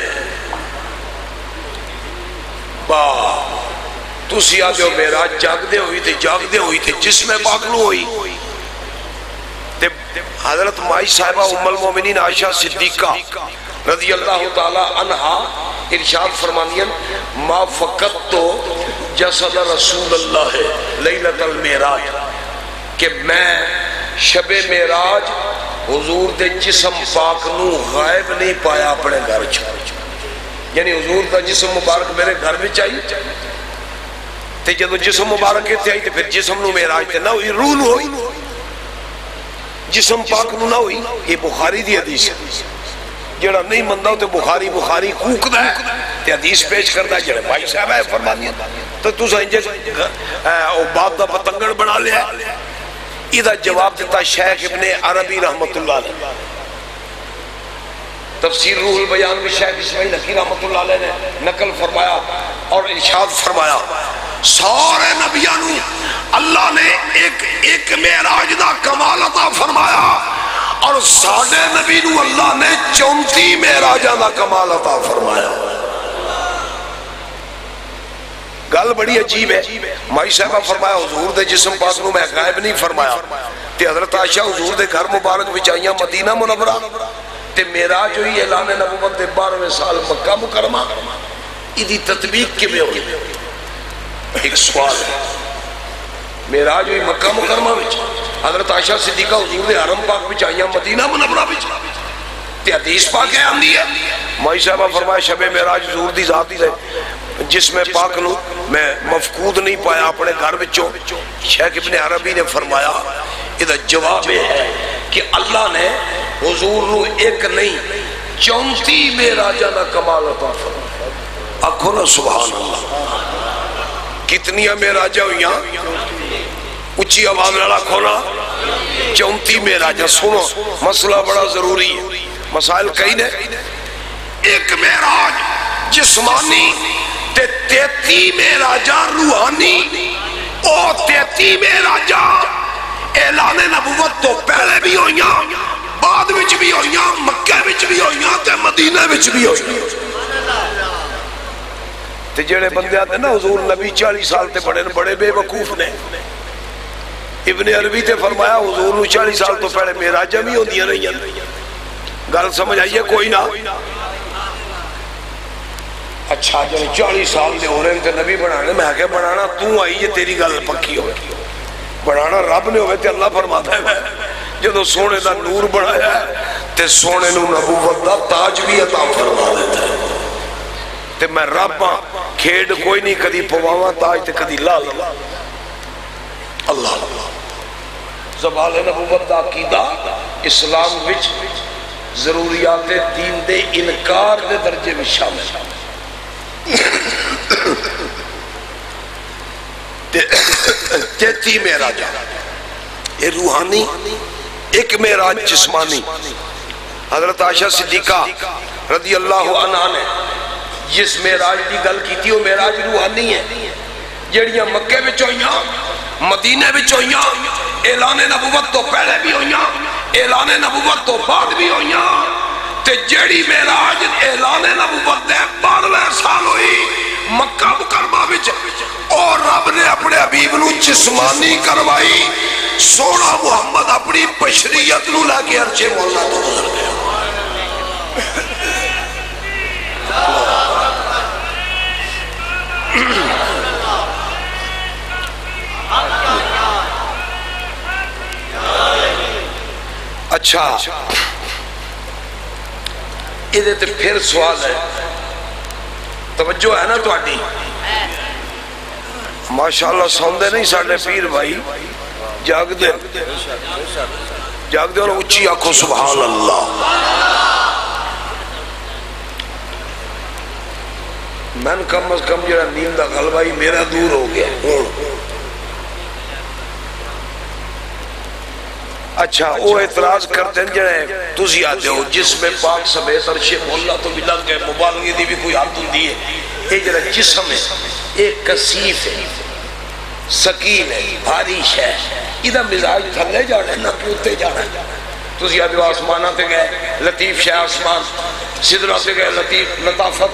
تسی آدھے ہو معراج جاگ دے ہوئی تے جسم پاک نو ہوئی۔ حضرت مائی صاحبہ ام المومنین عائشہ صدیقہ رضی اللہ تعالی عنہا ارشاد فرمانیاں ما فقط تو جسد رسول اللہ لیلۃ المعراج، کہ میں شب معراج حضور دے جسم پاک نو غائب نہیں پایا اپنے گھر چھو، یعنی حضور دا جسم مبارک میرے گھر میں چاہیے تے جدو جسم مبارک تے آئی تے پھر جسم نو معراج تے نہ ہوئی، روح نو ہوئی، جسم پاک نو نہ ہوئی۔ یہ بخاری دی حدیث ہے، جڑا نہیں مندہ تے بخاری کوکدا ہے تے حدیث پیش کردا ہے جڑے بھائی صاحب ہے فرمانیاں تو تساں انجے او باپ دا پتنگڑ بنا لیا۔ ادھا جواب دیتا شیخ ابن عربی رحمت اللہ علیہ، تفسیر روح البیان میں شیخ اسماعیل حقی رحمت اللہ علیہ نے نقل فرمایا اور ارشاد فرمایا سارے نبیانوں اللہ نے ایک معراج دا کمال عطا فرمایا اور ساڑھے نبی نو اللہ نے 34 معراجاں دا کمال عطا فرمایا۔ گل بڑی عجیب ہے۔ مائی صاحبہ فرمایا حضور دے جسم پاک نو میں غائب نہیں فرمایا تے حضرت عائشہ حضور دے گھر مبارک وچ آئیاں مدینہ منورہ تے معراج ہوئی اعلان نبوت دے 12ویں سال مکہ مکرمہ، ادھی تطبیق کیویں ہوئی؟ ایک سوال ہے۔ معراج ہوئی مکہ مکرمہ وچ، حضرت عائشہ صدیقہ حضور دے حرم پاک وچ آئیاں مدینہ منورہ وچ تے حدیث پاک ہے آندی ہے۔ مائی صاحبہ فرمایا شب معراج حضور دی ذات ہی جس میں پاک نو میں مفقود نہیں پایا اپنے گھر وچوں۔ شیخ ابن عربی نے فرمایا ادھا جواب ہے کہ اللہ نے حضور نو ایک نہیں 34 معراجاں دا کمال عطا فرمایا۔ آنکھوں نا سبحان اللہ. کتنی معراجاں ہوئیاں؟ اچھی آواز والا کھونا 34 معراجاں. سنو مسئلہ بڑا ضروری ہے، مسائل کئی نے. ایک معراج جسمانی تے 33 معراجاں روحانی. او 33 معراجاں اعلان نبوت تو پہلے بھی ہوئیاں، بعد وچ بھی ہوئیاں، مکہ وچ بھی ہوئیاں تے مدینہ وچ بھی ہوئیاں. تے جڑے بندے آتے نا حضور نبی 40 سال تے بڑے بے وقوف نے. ابن عربی تے فرمایا حضور نو 40 سال تو پہلے معراجاں بھی ہوندیاں رہیاں. گل سمجھ آئیے کوئی نہ؟ اچھا جب 40 سال دے ہو رہے ہیں تے نبی بنانے، میں کہا بنانا تو آئی یہ تیری گل پکی ہوئے، بنانا رب نے ہوئے تے اللہ فرماتا ہے جدو سونے دا نور بنایا ہے تے سونے نو نبوت دا تاج بھی عطا فرما دیتا ہے. تے میں رب ہاں، کھیڑ کوئی نہیں، کدی پواواں تاج تے کدی لا لوں. اللہ زوال نبوت دا عقیدہ اسلام وچ ضروریات دین دے انکار دے درجے میں شامل ہے. 33 معراج یہ روحانی، ایک معراج جسمانی. حضرت عائشہ صدیقہ رضی اللہ عنہ نے جس معراج کی گل کی تھی وہ معراج روحانی ہے. جڑیاں مکے وچ ہوئیاں، مدینے وچ ہوئیاں، اعلان نبوت تو پہلے بھی ہوئیاں، اعلان نبوت تو بعد بھی ہوئیاں. تے جیڑی معراج اعلان نبوت دے 12 سال ہوئی مکہ مکرمہ وچ، اور رب نے اپنے حبیب نو جسمانی کروائی. سونا محمد اپنی بشریت نو لے کے عرش مولا تو گزر گیا. اچھا یہ پھر سوال ہے، توجہ ہے نا تہاڈی؟ ماشاءاللہ سوندے نہیں ساڈے پیر بھائی، جاگ دے اور اچھی آنکھوں سبحان اللہ. من کم از کم جڑا نیند دا غلبہ ہی میرا دور ہو گیا. اچھا وہ اعتراض کرتے ہیں جڑے تسی آتے ہو جسم پاک سمیت عرش مولا تو بھی لگ گئے، مبالغے دی بھی کوئی حد ہوندی ہے. یہ جڑا جسم ہے ایک کثیف ہے، سکین ہے، بھاری ہے، ادھا مزاج تھلے جانا ہے نہ پوتے جانا ہے. تسی آتے ہو آسمانہ تے گئے لطیف شہ آسمان، سدرہ تے گئے لطیف لطافت،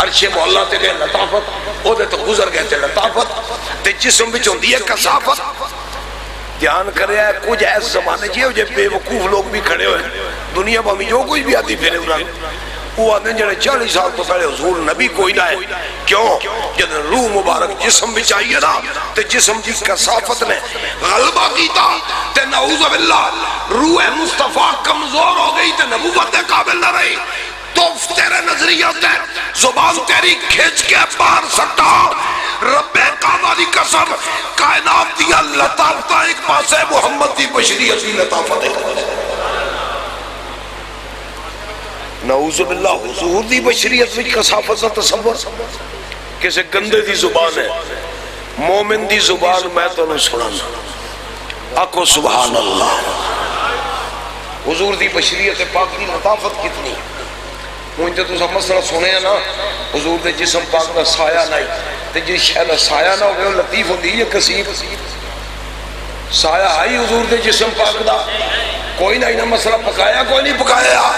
عرش مولا تے گئے لطافت، او دے تو گزر گئے تے لطافت. تے جسم بچ ہوندی ہے کثافت. دھیان کرے ہے کچھ ایس زمانے جی جو بے وقوف لوگ بھی کھڑے ہوئے دنیا میں جو کوئی بھی آتی پھرے انہوں وہ آتے ہیں جنہیں 40 سال تو پہلے حضور نبی کوئی نہ ہے. کیوں؟ جنہیں روح مبارک جسم بھی چاہیے نا، تو جسم جس کثافت نے غلبہ کیتا تے نعوذ باللہ روح مصطفیٰ کمزور ہو گئی تے نبوت قابل نہ رہی. تو تیرے نظریت ہے زبان تیری کھینچ کے باہر سکتا. رب کعبہ دی قسم کائنات دیا لطافتہ ایک پاس ہے، محمد دی بشریت دی لطافت ایک پاس ہے. نعوذ باللہ حضور دی بشریت دی کثافت کا تصور کسے گندے دی زبان ہے. مومن دی زبان میں تو نہیں سنانا. آکو سبحان اللہ. حضور دی بشریت پاک دی لطافت کتنی. مجھے تو سب مسئلہ سنے ہیں نا، حضور دے جسم پاک دا سایہ نہیں، تے جی شاید سایہ نہ ہوگئے لطیف ہوندی ہے کثیر. سایہ آئی حضور دے جسم پاک دا کوئی نہ مسئلہ پکایا کوئی نہیں پکایا.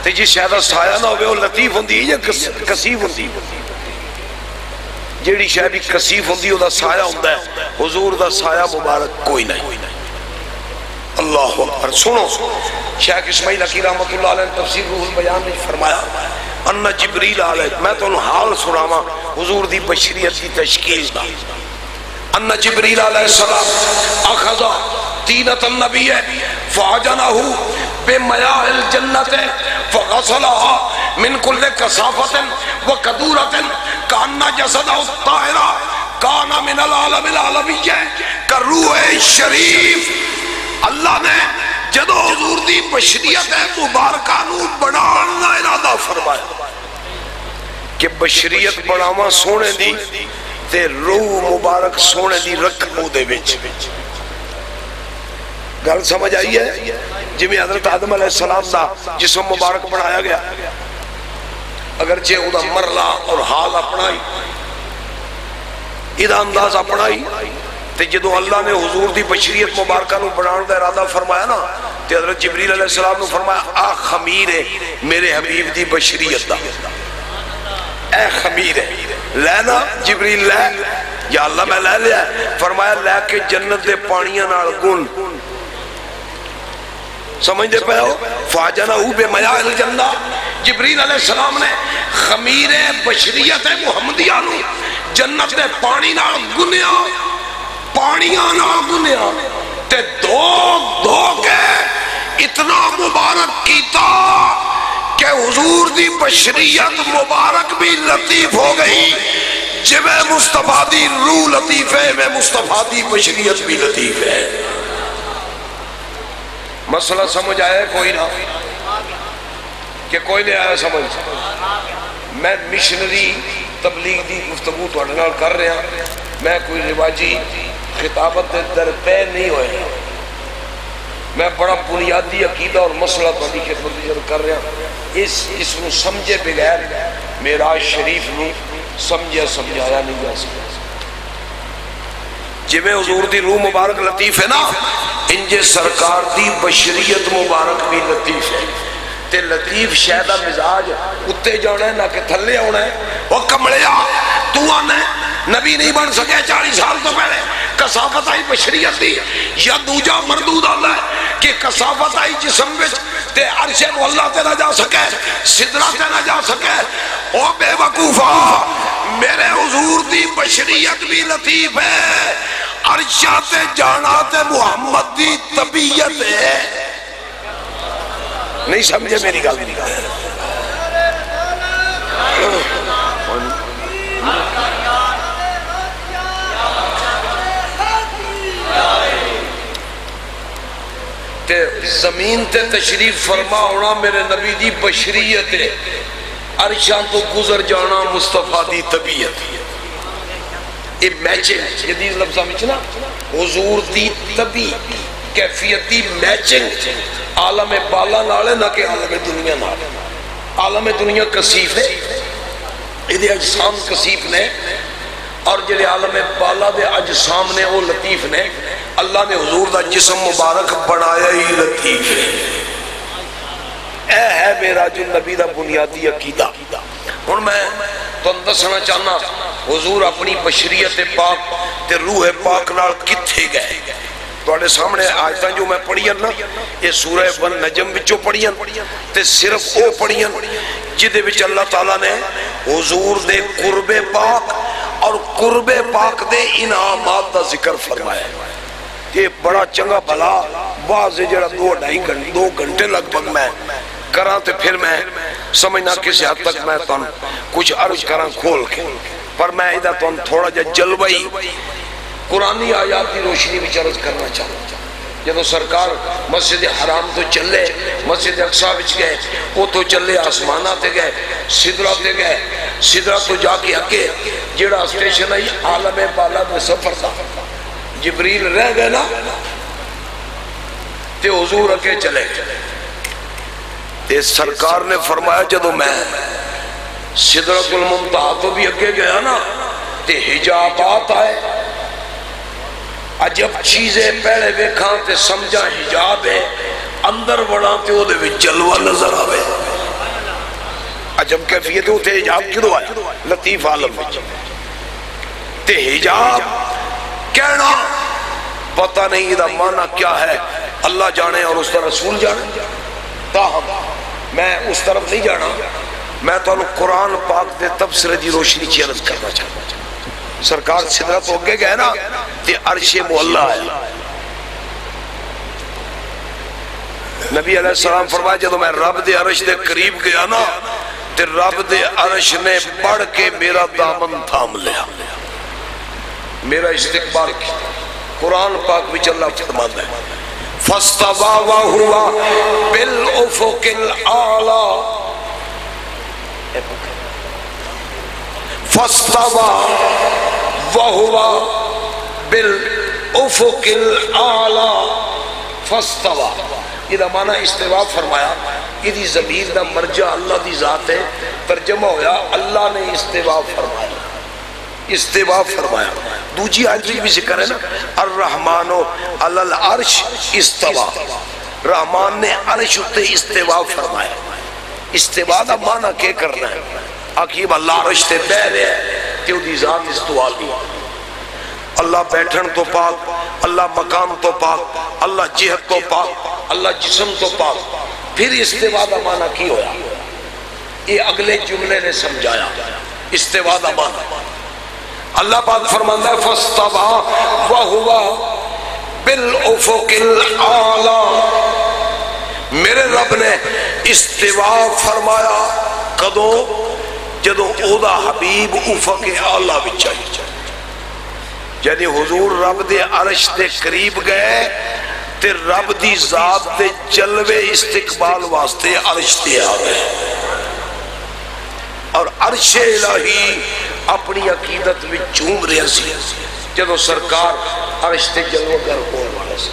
تے جی شاید سایہ نہ ہوگئے لطیف ہوندی ہے کثیف ہوندی. جیڑی شاید بھی کثیف ہوندی دا سایہ ہوندہ ہے، حضور دا سایہ مبارک کوئی نہیں. اللہ اکبر. سنو شیخ اسماعیل حقی رحمت اللہ علیہ تفسیر روح البیان نے فرمایا ان جبریل علیہ، میں تو حال سناواں حضور دی بشریت کی تشکیل دا. ان جبریل علیہ السلام اخذ تینت النبی فاجنہ بمیاء الجنت فغسلها من کل کثافت وقدورت کان جسدہ الطاہرہ کان من العالم العالمیہ کروح شریف. اللہ نے جدو حضور دی بشریت مبارکہ نو بڑھانا ارادہ فرمایا کہ بشریت بڑھاوا سونے دی تے روح مبارک سونے دی رکھو دے وچ. گل سمجھ آئی ہے؟ جی حضرت آدم علیہ السلام دا جسم مبارک بنایا گیا، اگرچہ وہ دا مرلہ اور حال اپنا ہی، ادھا انداز اپنا ہی، تے جدو اللہ نے حضور دی بشریت مبارکہ نو بنان دا ارادہ فرمایا نا، تے حضرت جبریل علیہ السلام نو فرمایا آ خمیر ہے میرے حبیب دی بشریت دا، اے خمیر ہے لینا جبریل لے، یا اللہ میں لے لیا، فرمایا لے کے جنت دے پانیاں نال گن. سمجھتے پہ ہو؟ فاجنہو بے میاء الجنہ. جبریل علیہ السلام نے خمیر بشریت محمدیہ نو جنت دے پانی نال گنیا، پانیاں نال گنیا تے دو کے اتنا مبارک کیتا کہ حضور دی بشریت مبارک بھی لطیف ہو گئی. جب مصطفیٰ دی روح لطیف ہے میں مصطفیٰ دی بشریت بھی لطیف ہے. مسئلہ سمجھ آیا کوئی نہ کہ کوئی نہیں آیا سمجھ؟ میں مشنری تبلیغ دی گفتگو تھوڑے نال کر رہا، میں کوئی رواجی خطابت در پہ نہیں ہوئے، میں بڑا بنیادی عقیدہ اور مسئلہ تھوڑی خدمت جب کر رہا. اس نو سمجھے بغیر معراج شریف نو سمجھایا نہیں جا سکتا. جی میں حضور دی روح مبارک لطیف ہے نا، انجے سرکار دی بشریت مبارک بھی لطیف ہے. تے لطیف شہدہ مزاج اتے جانا ہے نہ کہ تھلے ہونا ہے. وہ کمڑیا تو آنا ہے نبی نہیں بن سکے 40 سال تو پہلے، کثافت آئی بشریت دی. یا دوجا مردود آنا ہے کہ کثافت آئی جسم وچ تے عرش مولا تے نہ جا سکے، سدرہ تے نہ جا سکے. او بے وقوفا میرے حضور دی بشریت بھی لطیف ہے، عرشہ تے جانا تے محمد دی طبیعت ہے. نہیں سمجھے میری گل؟ تے زمین تے تشریف فرما ہونا میرے نبی دی بشریت ہے، عرشاں تو گزر جانا مصطفیٰ دی طبیعت. یہ میچنگ جدید لفظہ میں چنا حضور دی طبی کیفیت دی میچنگ عالم بالا نالے نہ کہ عالم دنیا نالے. عالم دنیا کثیف ہے، یہ اجسام کثیف نے، اور جڑے عالم بالا دے اجسام نے وہ لطیف نے. اللہ نے حضور دا جسم مبارک بنایا ہی لطیف ہے. اے ہے معراج النبی دا بنیادی عقیدہ. ہن میں تو دسنا چاہنا حضور اپنی بشریت پاک تے روح پاک نال کتھے گئے. تواڈے سامنے آیتاں جو میں پڑھیاں نا، یہ سورہ ون نجم وچوں پڑھیاں تے صرف او پڑھیاں جدے وچ اللہ تعالیٰ نے حضور دے قرب پاک اور قرب پاک دے انعامات دا ذکر فرمایا. یہ بڑا چنگا بھلا واضح جڑا 2 گھنٹے لگ بھگ میں کراں تے پھر میں سمجھنا کسی حد تک میں تن کچھ عرض کراں کھول کے، پر میں ادھا تن تھوڑا جا جلوئی قرآنی آیات کی روشنی بھی عرض کرنا چاہتا. جب سرکار مسجد حرام تو چلے، مسجد اقصیٰ وچ گئے، وہ تو چلے آسمانہ تے گئے، سدرہ تے گئے، سدرہ تو جا کے اگے جڑا اسٹیشن ہے عالم بالا میں سفر تھا. جبریل رہ گئے نا تے حضور اگے چلے گئے. تے سرکار نے فرمایا جدو میں سدرۃ المنتہا تو بھی اگے گیا نا تے حجابات آئے. عجب چیزیں پہلے ویکھاں تے سمجھا حجاب ہے، اندر وڑاں تے وہ دے وچ جلوہ نظر آوے. عجب کیفیت ہے تے حجاب کیوں آیا لطیف عالم وچ. تے حجاب کہنا پتہ نہیں دا معنی کیا ہے، اللہ جانے اور اس کا رسول جانے. تاہم میں اس طرف نہیں جانا، میں تو قرآن پاک دے تبصرے دی روشنی چی عرض کرنا چاہتا. سرکار سدرت ہو کے گئے نا تے عرش مولا ہے. نبی علیہ السلام فرمایا جدو میں رب دے عرش دے قریب گیا نا تے رب دے عرش نے بڑھ کے میرا دامن تھام لیا، میرا استقبال کی. قرآن پاک وچ اللہ فرماتا ہے فَاسْتَوَىٰ وَهُوَ بِالْأُفُقِ الْأَعْلَىٰ. فاستوى وهو بالافق الاعلى فاستوى یہ معنی استوا فرمایا یہ ضمیر دا مرجع اللہ دی ذات ہے ترجمہ ہویا اللہ نے استوا فرمایا استوا فرمایا دوجی آیت بھی ذکر ہے نا الرحمن علی العرش استوا رحمان نے عرش اتے استوا فرمایا استوا دا معنی کیا کرنا ہے عقیب اللہ عرش تے بہ رہے ہیں کہ دی ذات استوا لی اللہ بیٹھن تو پاک اللہ مقام تو پاک اللہ جہت تو پاک اللہ جسم تو پاک پھر استوا دا معنی کی ہویا یہ اگلے جملے نے سمجھایا استوا دا معنی اللہ پاک فرماتا ہے فاستوى وهو بالافق الاعلى میرے رب نے استوا فرمایا کدوں جدوں اودا حبیب افق اعلی وچ آئی یعنی حضور رب دے عرش دے قریب گئے تے رب دی ذات دے جلوے استقبال واسطے عرش تے آ گئے اور عرش الہی اپنی عقیدت میں جھوم رہے سی جدو سرکار عرش تے جلوہ گر کون والے سی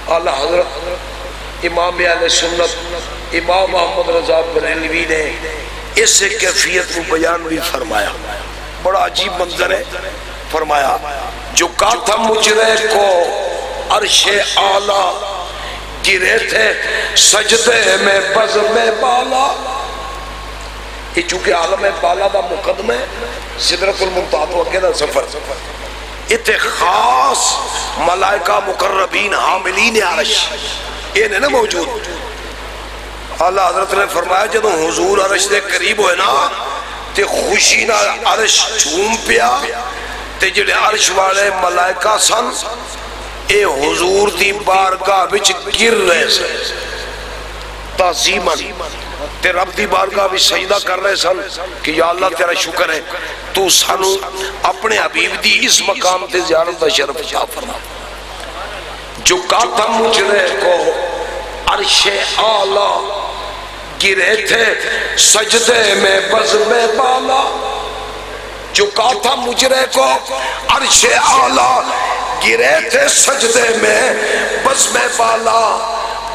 اعلیٰ حضرت امام اہل سنت امام محمد رضا بریلوی نے اس کیفیت کو بیان بھی فرمایا بڑا عجیب منظر ہے فرمایا جو کہا مجرے کو عرش اعلیٰ گرے تھے سجدے میں بزم بالا یہ چونکہ عالم بالا دا مقدم ہے سدرۃ المنتہا تو اکیلا سفر اتنے خاص ملائکہ مقربین حاملین عرش یہ نہیں نا موجود اللہ حضرت نے فرمایا جب حضور عرش دے قریب ہوئے نا تے خوشی نہ عرش جھوم پیا تے جڑے عرش والے ملائکہ سن اے حضور دی بارگاہ وچ گر رہے سن تعظیماً تے رب دی بارگاہ بھی سجدہ کر رہے سن کہ یا اللہ تیرا شکر ہے تو سانو اپنے حبیب دی اس مقام تے زیارت دا شرف عطا فرما جو کہتا مجرے کو عرش اعلیٰ گرے تھے سجدے میں بزم بالا جو کہتا مجرے کو عرش اعلیٰ گرے تھے سجدے میں بزم بالا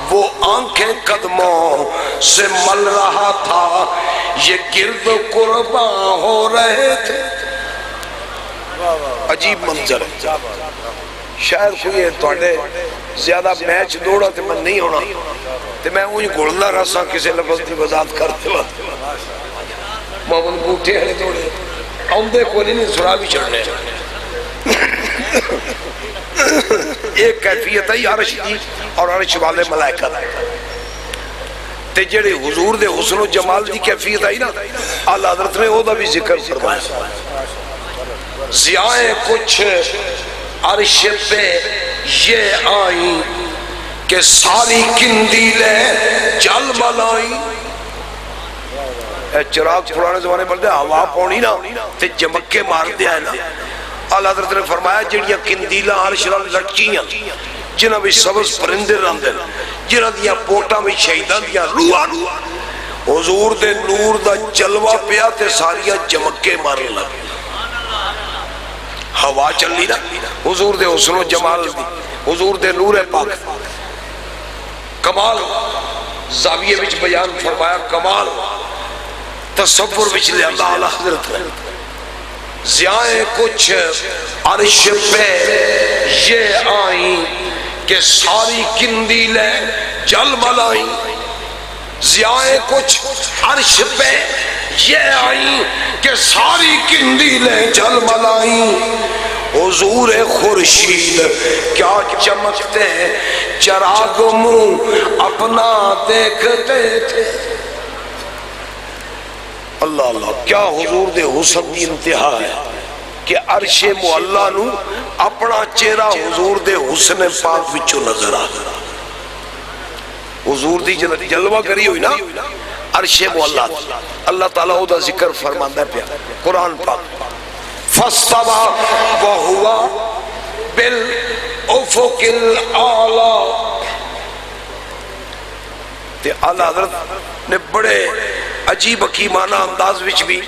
وہ آنکھیں قدموں سے مل رہا تھا یہ گرد قرباں ہو رہے تھے عجیب منظر ہے شاید کوئی ہے توڑے زیادہ میچ دوڑا تے میں نہیں ہونا تے میں وہی گھڑنا رسا کسی لفظ کی وضاحت کرتے وقت محمد بوٹے ہیں دوڑے آمدے کو نہیں سرا بھی چڑھنے ایک کیفیت ہے عرش دی اور عرش والے ملائکہ تے جڑے حضور دے حسن و جمال دی کیفیت ہے نا اعلیٰ حضرت نے وہ دا بھی ذکر فرمایا ضیائیں کچھ عرش پہ یہ آئیں کہ ساری کندیلیں جل ملائیں اے چراغ پرانے زمانے پر دے ہوا پونی نا تے جمکے مار دیا ہے نا اعلیٰ حضرت نے فرمایا جڑیاں کندیلہ عرش نال لٹکیاں جنہاں بھی سبز پرندے رہندے جنہاں دیاں پوٹاں بھی شہیداں دیاں روحاں حضور دے نور دا جلوہ پیا تے ساریاں جمکے مارنے لگے ہوا چلی نا حضور دے حسن و جمال دی حضور دے نور پاک کمال زاویے وچ بیان فرمایا کمال تصور وچ لے اللہ اعلیٰ حضرت نے ضیائیں کچھ عرش پہ یہ آئیں کہ ساری کندیلیں جل ملائیں ضیائیں کچھ عرش پہ یہ آئیں کہ ساری کندیلیں جل ملائیں حضور خورشید کیا چمکتے چراغ منہ اپنا دیکھتے تھے اللہ اللہ کیا حضور دے حسن دی انتہا ہے کہ عرش معلا نو اپنا چہرہ حضور دے حسن پاک وچوں نظر آ حضور دی جلوہ کری ہوئی نا عرش معلا اللہ تعالیٰ دا ذکر فرماندہ پیا قرآن پاک فاستوى وهو بالافق الاعلى تے اعلیٰ حضرت نے بڑے عجیب حکیمانہ انداز وچ بھی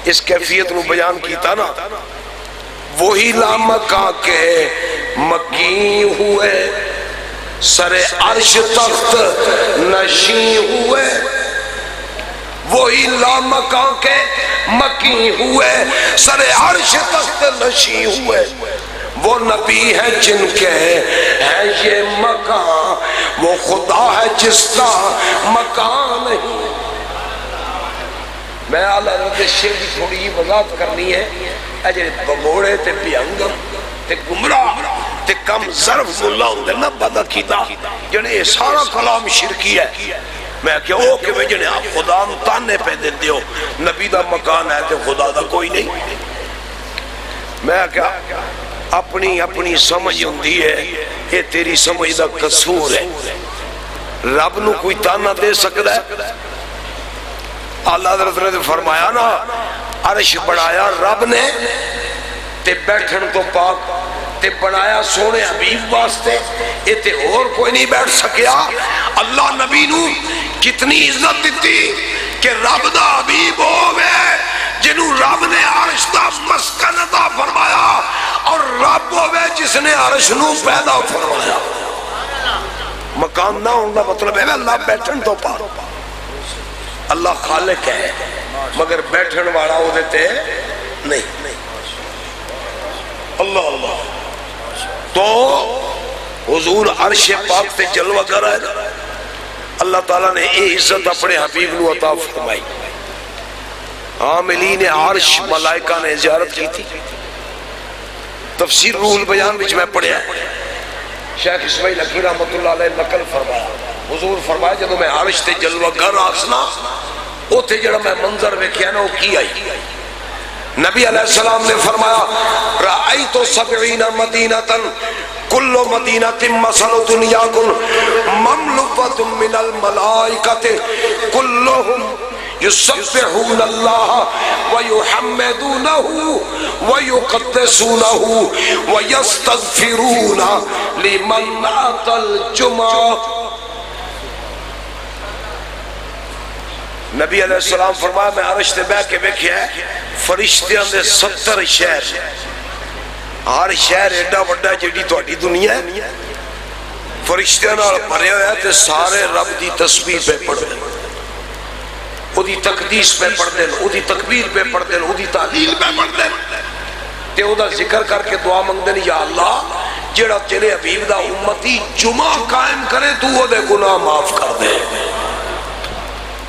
اس کیفیت نو بیان کیتا نا، وہی لامکاں کے مکی ہوئے، سر عرش تخت نشیں ہوئے، وہی لامکاں کے مکی ہوئے، سر عرش تخت نشیں ہوئے، وہ نبی ہے جن کے ہے یہ مکان، وہ خدا ہے جس کا مکان نہیں۔ میں اعلیٰ حضرت شیخ کی تھوڑی ہی وضاحت کرنی ہے، اجے بگوڑے تے بیانگم تے گمراہ تے کم ظرف ملا ہوں دے نا بدعقیدہ جنہیں سارا کلام شرکی ہے۔ میں کہ او کہ میں جنہیں آپ خدا نو تانے پہ دے دیو، نبی دا مکان ہے تے خدا دا کوئی نہیں۔ میں کہ اپنی سمجھ ہوندی ہے، یہ تیری سمجھ دا قصور ہے، رب نو کوئی تانا دے سکتا ہے؟ اللہ حضرت نے فرمایا نا، عرش بڑھایا رب نے تے بیٹھن تو پاک تے بنایا سونے حبیب واسطے، یہ تے اور کوئی نہیں بیٹھ سکیا۔ اللہ نبی نو کتنی عزت دیتی کہ رب دا حبیب ہوئے جنہوں رب نے عرش دا مسکن عطا فرمایا، اور رب ہوئے جس نے عرش نو پیدا فرمایا۔ مکان نہ ہونا مطلب ہے اللہ بیٹھن تو پاک، اللہ خالق ہے مگر بیٹھن والا ہو دیتے نہیں۔ اللہ اللہ تو حضور عرش پاک تے جلوہ کر ہے، اللہ تعالیٰ نے یہ عزت اپنے حبیب نو عطا فرمائی۔ عاملین عرش ملائکہ نے زیارت کی تھی، تفسیر روح البیان وچ میں پڑھیا ہے، شیخ اسماعیل حقی رحمت اللہ علیہ نقل فرمایا، حضور فرمایا جدو میں عرش تے جلوہ گر آسنا اوتھے جڑا میں منظر ویکھیا نا وہ کی آئی، نبی علیہ السلام نے فرمایا رأیت 70 مدینة کل مدینة مثل دنیاکم مملوءۃ من الملائکۃ کلہم یسبحون اللہ ویحمدونہ ویقدسونہ ویستغفرون لمن اتى الجمعہ۔ نبی علیہ السلام فرمایا میں عرش تے بیٹھ کے ویکھیا ہے فرشتیاں دے 70 شہر، ہر شہر ایڈا وڈا جیڑی تہاڈی دنیا ہے، فرشتیاں نال بھرے ہوئے تے سارے رب دی تسبیح پہ پڑھدے، او دی تقدیس پہ پڑھدے، او دی تکبیر پہ پڑھدے، او دی تحلیل پہ پڑھدے تے او دا ذکر کر کے دعا منگدے یا اللہ جیڑا تیرے حبیب دا امتی جمعہ قائم کرے تو او دے گناہ معاف کر دے۔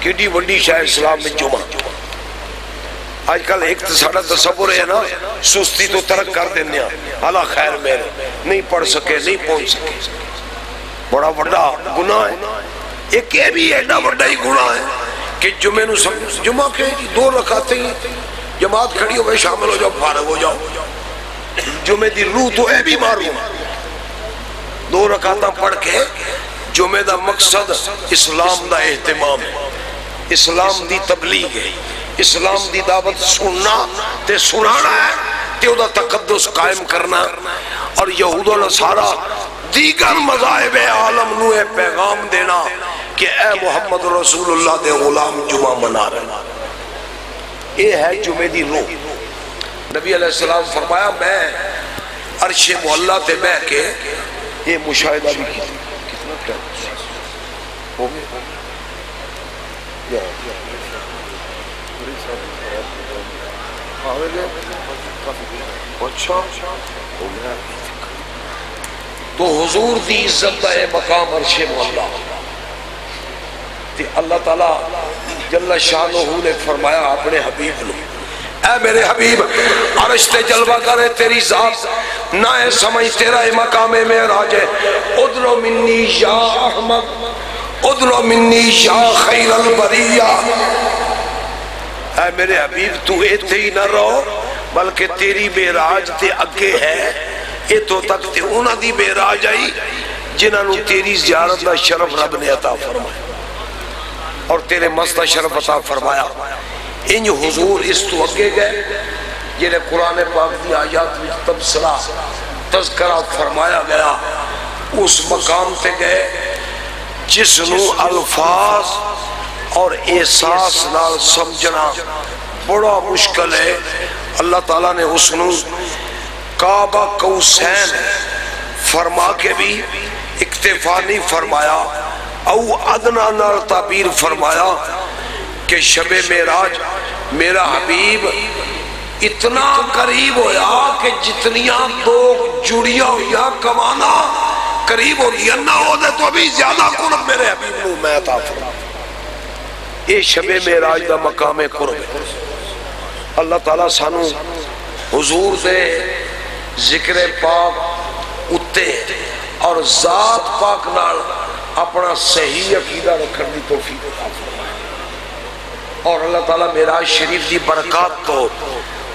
کیڑی وڈی شاہ اسلام میں جمعہ، آج کل ایک ساڑا تصور ہے نا سستی تو ترک کر دینے اللہ خیر میرے نہیں پڑھ سکے نہیں پہنچ سکے، بڑا بڑا گناہ ہے۔ ایک یہ بھی ایڈا بڑا ہی گناہ ہے کہ جمعہ نو جمعہ کے 2 رکعتیں جماعت کھڑی ہوئے شامل ہو جاؤ فارغ ہو جاؤ، جمعہ دی روح تو اے بھی مارو، 2 رکعتیں پڑھ کے جمعہ دا مقصد اسلام دا اہتمام ہے، اسلام دی تبلیغ ہے، اسلام دی دعوت سننا تے سنانا ہے تے او دا تقدس قائم کرنا، اور یہود و نصارہ دیگر مذاہب عالم نو اے پیغام دینا کہ اے محمد رسول اللہ دے غلام جمعہ منا رہے۔ یہ ہے جمعہ دی روح۔ نبی علیہ السلام فرمایا میں عرش معلیٰ تے بہ کے یہ مشاہدہ بھی کی کتنا ٹائم ہو گیا تو حضور دی عزت دا اے مقام عرش معلیٰ تے اللہ تعالیٰ جل شانہ نے فرمایا اپنے حبیب نے اے میرے حبیب عرش تے جلوہ کرے تیری ذات نہ ہے سمجھ تیرا اے مقام معراج ہے، ادنو منی یا احمد ادنو منی یا خیر البریہ۔ اے میرے حبیب تو ایتھے ہی نہ رہو بلکہ تیری معراج تے اگے ہے، ایتھوں تک تے انہاں دی معراج آئی جنہاں نو تیری زیارت دا شرف رب نے عطا فرمایا اور تیرے مستہ شرف عطا فرمایا۔ انج حضور اس تو اگے گئے جنہیں قرآن پاک دی آیات میں تبصرہ تذکرہ فرمایا گیا، اس مقام تے گئے جس نو الفاظ اور احساس نال سمجھنا بڑا مشکل ہے. اللہ تعالیٰ نے اس نو کعبہ قوسین فرما کے بھی اکتفا نہیں فرمایا، او ادنا نال تعبیر فرمایا کہ شب معراج میرا حبیب اتنا قریب ہویا کہ جتنیاں دو جڑیاں ہویا کمانا قریب ہو دیا نہ ہو دے تو ابھی زیادہ قرب میرے حبیب نو میں عطا فرما. یہ شب معراج دا مقام قرب ہے. اللہ تعالیٰ سانو حضور دے ذکر پاک اتے اور ذات پاک نال اپنا صحیح عقیدہ رکھن دی توفیق عطا فرمائے. اور اللہ تعالیٰ معراج شریف دی برکات تو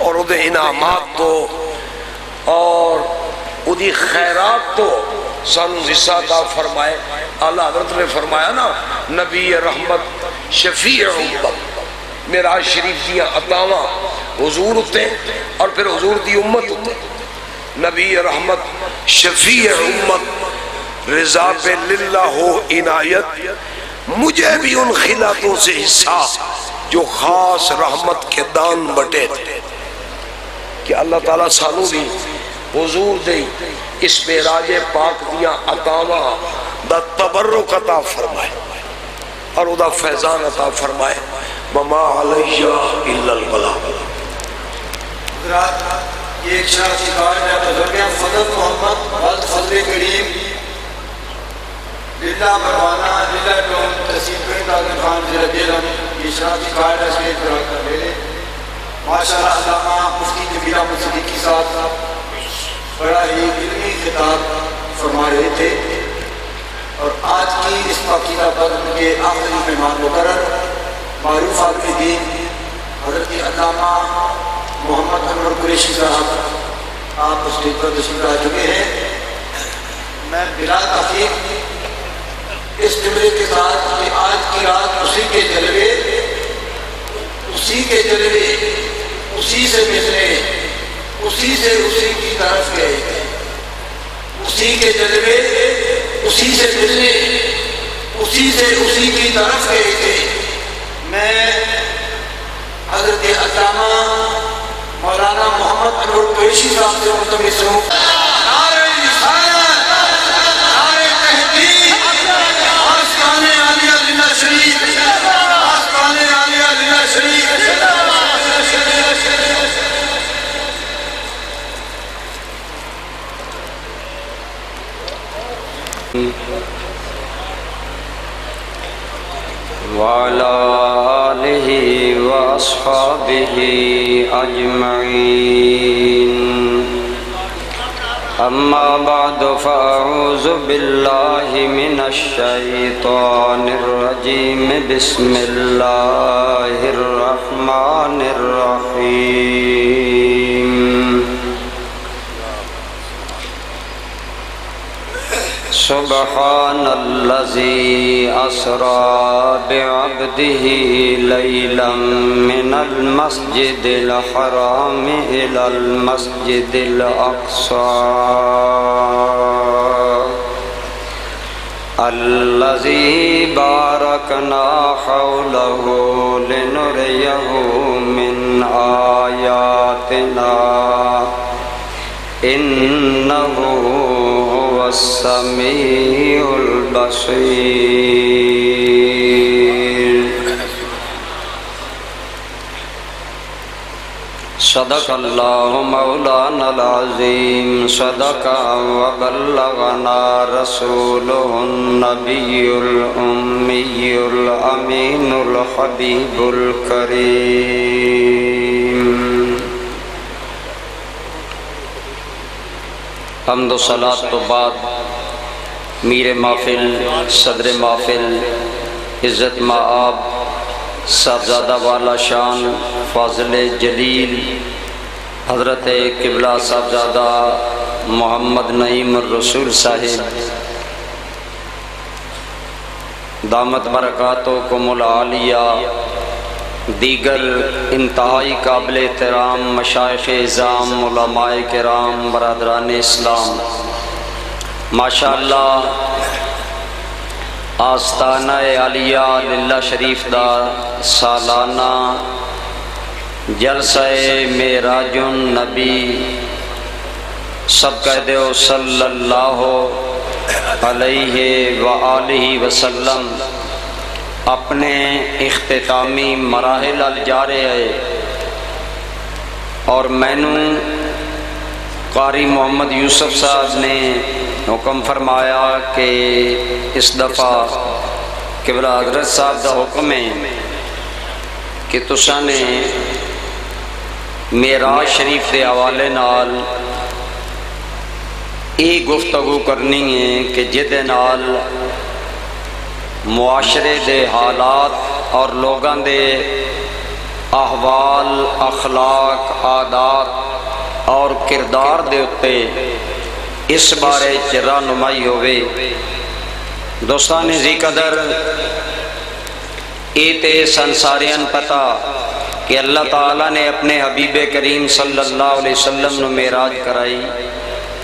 اور او دے انعامات تو اور او دی خیرات تو سانو حصہ عطا فرمائے. اللہ حضرت نے فرمایا نا نبی رحمت شفیع امت، معراج شریف دیا عطاواں حضور اتے اور پھر حضور دی امت اتے. نبی رحمت شفیع امت رضا پہ للہ ہو عنایت، مجھے بھی ان خلاتوں سے حصہ جو خاص رحمت کے دان بٹے تھے. کہ اللہ تعالیٰ سانو بھی حضور دے اس معراج پاک دیا عطاواں دا تبرک عطا فرمائے اور او دا فیضان عطا فرمائے. وما علیہ الا البلاغ. حضرات یہ ایک شاہ شکار ہے بزرگیاں فضل محمد ولد فضل کریم للہ مروانہ للہ ڈوم تحصیل کریم داغن خان ضلع بیلم. یہ شاہ شکار ہے اس کے اطلاع کر میرے ماشاءاللہ علامہ مفتی جمیل احمد صدیقی صاحب بڑا ہی علمی خطاب فرما رہے تھے. اور آج کی اس پاکیزہ بزم کے آخری مہمان مقرر معروف عالم دین حضرت علامہ محمد انور قریشی صاحب آپ اسٹیج پر تشریف لا چکے ہیں. میں بلا تحقیق اس جملے کے ساتھ کہ آج کی رات اسی کے جلوے اسی سے ملنے اسی سے اسی کی طرف گئے، اسی کے جلوے اسی سے ملنے اسی سے اسی کی طرف گئے تھے. میں حضرت علامہ مولانا محمد انور قریشی صاحب سے ملتمس ہوں نعرہ رسالت، نعرہ تحقیق، آستان عالیہ للہ شریف، آستان عالیہ للہ شریف. وعلى آله وأصحابه أجمعين. أما بعد فأعوذ بالله من الشيطان الرجيم. بسم الله الرحمن الرحيم. سبحان الذي أسرى بعبده ليلا من المسجد الحرام إلى المسجد الأقصى الذي باركنا حوله لنريه من آياتنا إنه السمیع البصیر. صدق اللہ مولانا العظیم. صدق وبلغنا رسولہ النبی الأمی الأمین الحبیب الکریم. حمد و صلاۃ تو بعد میر محفل، صدر محفل، عزت مآب، صاحبزادہ والا شان، فاضل جلیل حضرت قبلہ صاحبزادہ محمد نعیم الرسول صاحب دامت برکاتکم العالیہ، دیگر انتہائی قابل احترام مشائخ اعظام، علماء کرام، برادران اسلام، ماشاءاللہ آستانہ عالیہ للہ شریف دا سالانہ جلسہ معراج النبی، سب کہہ دو صلی اللہ علیہ وآلہ وسلم اپنے اختتامی مراحل ال جا رہے ہے، اور مینو قاری محمد یوسف صاحب نے حکم فرمایا کہ اس دفعہ قبلہ حضرت صاحب دا حکم ہے کہ تساں نے معراج شریف دے حوالے نال یہ گفتگو کرنی ہے کہ جدے نال معاشرے دے حالات اور لوگاں دے احوال، اخلاق، عادات اور کردار دے اتے اس بارے رہنمائی ہوئے۔ دوستان ذی قدر، ایتے سنساریان پتہ کہ اللہ تعالیٰ نے اپنے حبیب کریم صلی اللہ علیہ وسلم نے معراج کرائی،